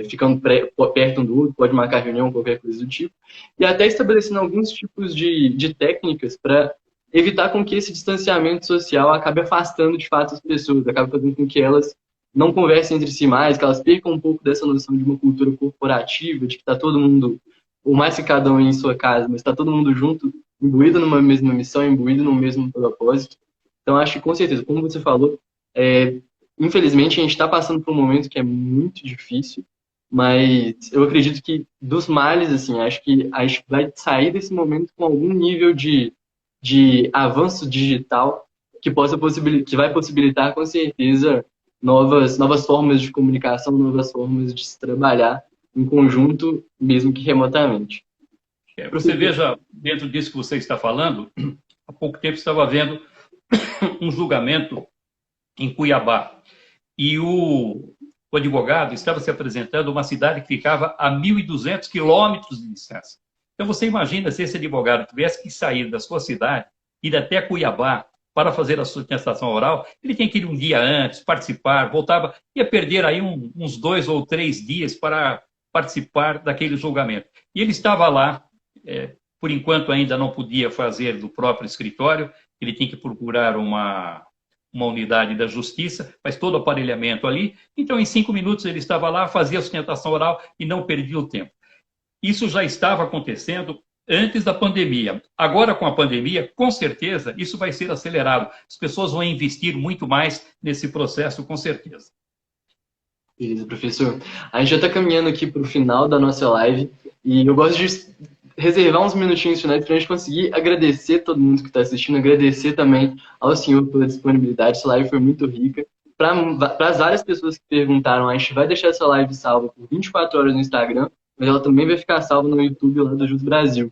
ficando perto um do outro, pode marcar reunião, qualquer coisa do tipo, e até estabelecendo alguns tipos de técnicas para evitar com que esse distanciamento social acabe afastando de fato as pessoas, acabe fazendo com que elas não conversem entre si mais, que elas percam um pouco dessa noção de uma cultura corporativa, de que está todo mundo, por mais que cada um em sua casa, mas está todo mundo junto, imbuído numa mesma missão, imbuído num mesmo propósito. Então, acho que, com certeza, como você falou, infelizmente, a gente está passando por um momento que é muito difícil, mas eu acredito que, dos males, assim, acho que a gente vai sair desse momento com algum nível de avanço digital que vai possibilitar com certeza novas formas de comunicação, novas formas de se trabalhar em conjunto, mesmo que remotamente. Você veja, dentro disso que você está falando, há pouco tempo estava havendo um julgamento em Cuiabá. E o advogado estava se apresentando uma cidade que ficava a 1.200 quilômetros de distância. Então, você imagina se esse advogado tivesse que sair da sua cidade, ir até Cuiabá para fazer a sustentação oral, ele tinha que ir um dia antes, participar, voltava, ia perder aí uns 2 ou 3 dias para participar daquele julgamento. E ele estava lá, por enquanto ainda não podia fazer do próprio escritório, ele tinha que procurar uma unidade da justiça, faz todo o aparelhamento ali. Então, em 5 minutos, ele estava lá, fazia a sustentação oral e não perdia o tempo. Isso já estava acontecendo antes da pandemia. Agora, com a pandemia, com certeza, isso vai ser acelerado. As pessoas vão investir muito mais nesse processo, com certeza. Beleza, professor. A gente já está caminhando aqui para o final da nossa live e eu gosto de reservar uns minutinhos finais para a gente conseguir agradecer todo mundo que está assistindo, agradecer também ao senhor pela disponibilidade. Essa live foi muito rica. Para as várias pessoas que perguntaram, a gente vai deixar essa live salva por 24 horas no Instagram, mas ela também vai ficar salva no YouTube lá do Jus Brasil.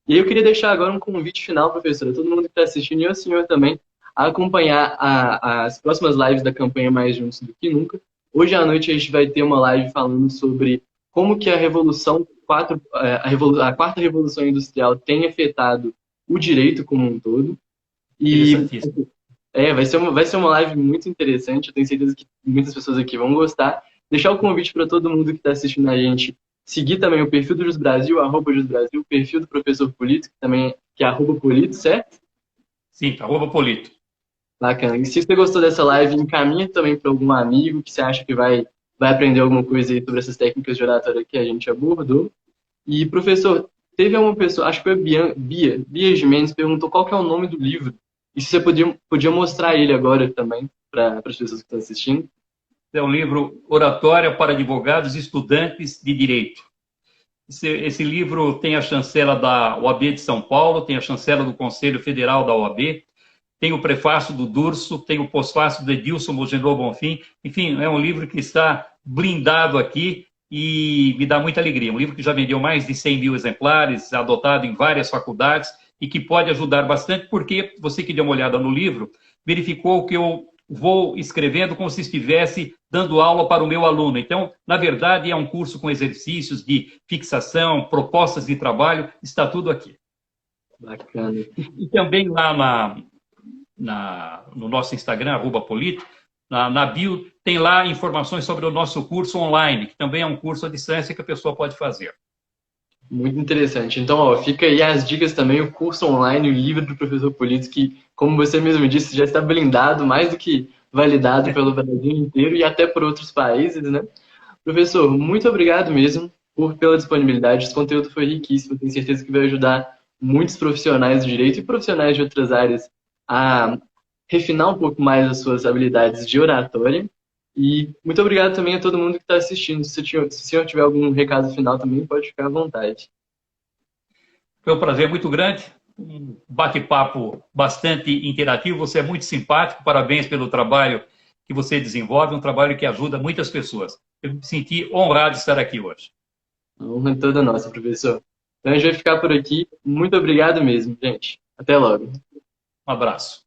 E aí eu queria deixar agora um convite final, professora, todo mundo que está assistindo e ao senhor também, a acompanhar as próximas lives da campanha Mais Juntos do que Nunca. Hoje à noite a gente vai ter uma live falando sobre como que a quarta revolução industrial tem afetado o direito como um todo. E vai ser uma live muito interessante, eu tenho certeza que muitas pessoas aqui vão gostar. Deixar o convite para todo mundo que está assistindo a gente seguir também o perfil do Jus Brasil, @JusBrasil, o perfil do professor Polito, que é @Polito, certo? Sim, @Polito. Bacana. E se você gostou dessa live, encaminha também para algum amigo que você acha que vai aprender alguma coisa aí sobre essas técnicas de oratória que a gente abordou. E, professor, teve uma pessoa, acho que foi a Bia Gimenez, perguntou qual que é o nome do livro. E se você podia mostrar ele agora também para as pessoas que estão assistindo. É um livro Oratória para Advogados e Estudantes de Direito. Esse livro tem a chancela da OAB de São Paulo, tem a chancela do Conselho Federal da OAB, tem o prefácio do Durso, tem o pós-fácio do Edilson Mogenor Bonfim. Enfim, é um livro que está blindado aqui e me dá muita alegria. Um livro que já vendeu mais de 100 mil exemplares, adotado em várias faculdades e que pode ajudar bastante, porque você que deu uma olhada no livro, verificou que eu vou escrevendo como se estivesse dando aula para o meu aluno. Então, na verdade, é um curso com exercícios de fixação, propostas de trabalho, está tudo aqui. Bacana. E também lá no nosso Instagram, @Polito, na bio, tem lá informações sobre o nosso curso online, que também é um curso à distância que a pessoa pode fazer. Muito interessante. Então, fica aí as dicas também, o curso online, o livro do professor Polito, que, como você mesmo disse, já está blindado, mais do que validado pelo Brasil inteiro e até por outros países, né? Professor, muito obrigado mesmo pela disponibilidade. Esse conteúdo foi riquíssimo, tenho certeza que vai ajudar muitos profissionais do direito e profissionais de outras áreas a refinar um pouco mais as suas habilidades de oratória. E muito obrigado também a todo mundo que está assistindo. Se o senhor tiver algum recado final também, pode ficar à vontade. Foi um prazer muito grande, um bate-papo bastante interativo. Você é muito simpático, parabéns pelo trabalho que você desenvolve, um trabalho que ajuda muitas pessoas. Eu me senti honrado de estar aqui hoje. A honra é toda nossa, professor. Então a gente vai ficar por aqui. Muito obrigado mesmo, gente. Até logo. Um abraço.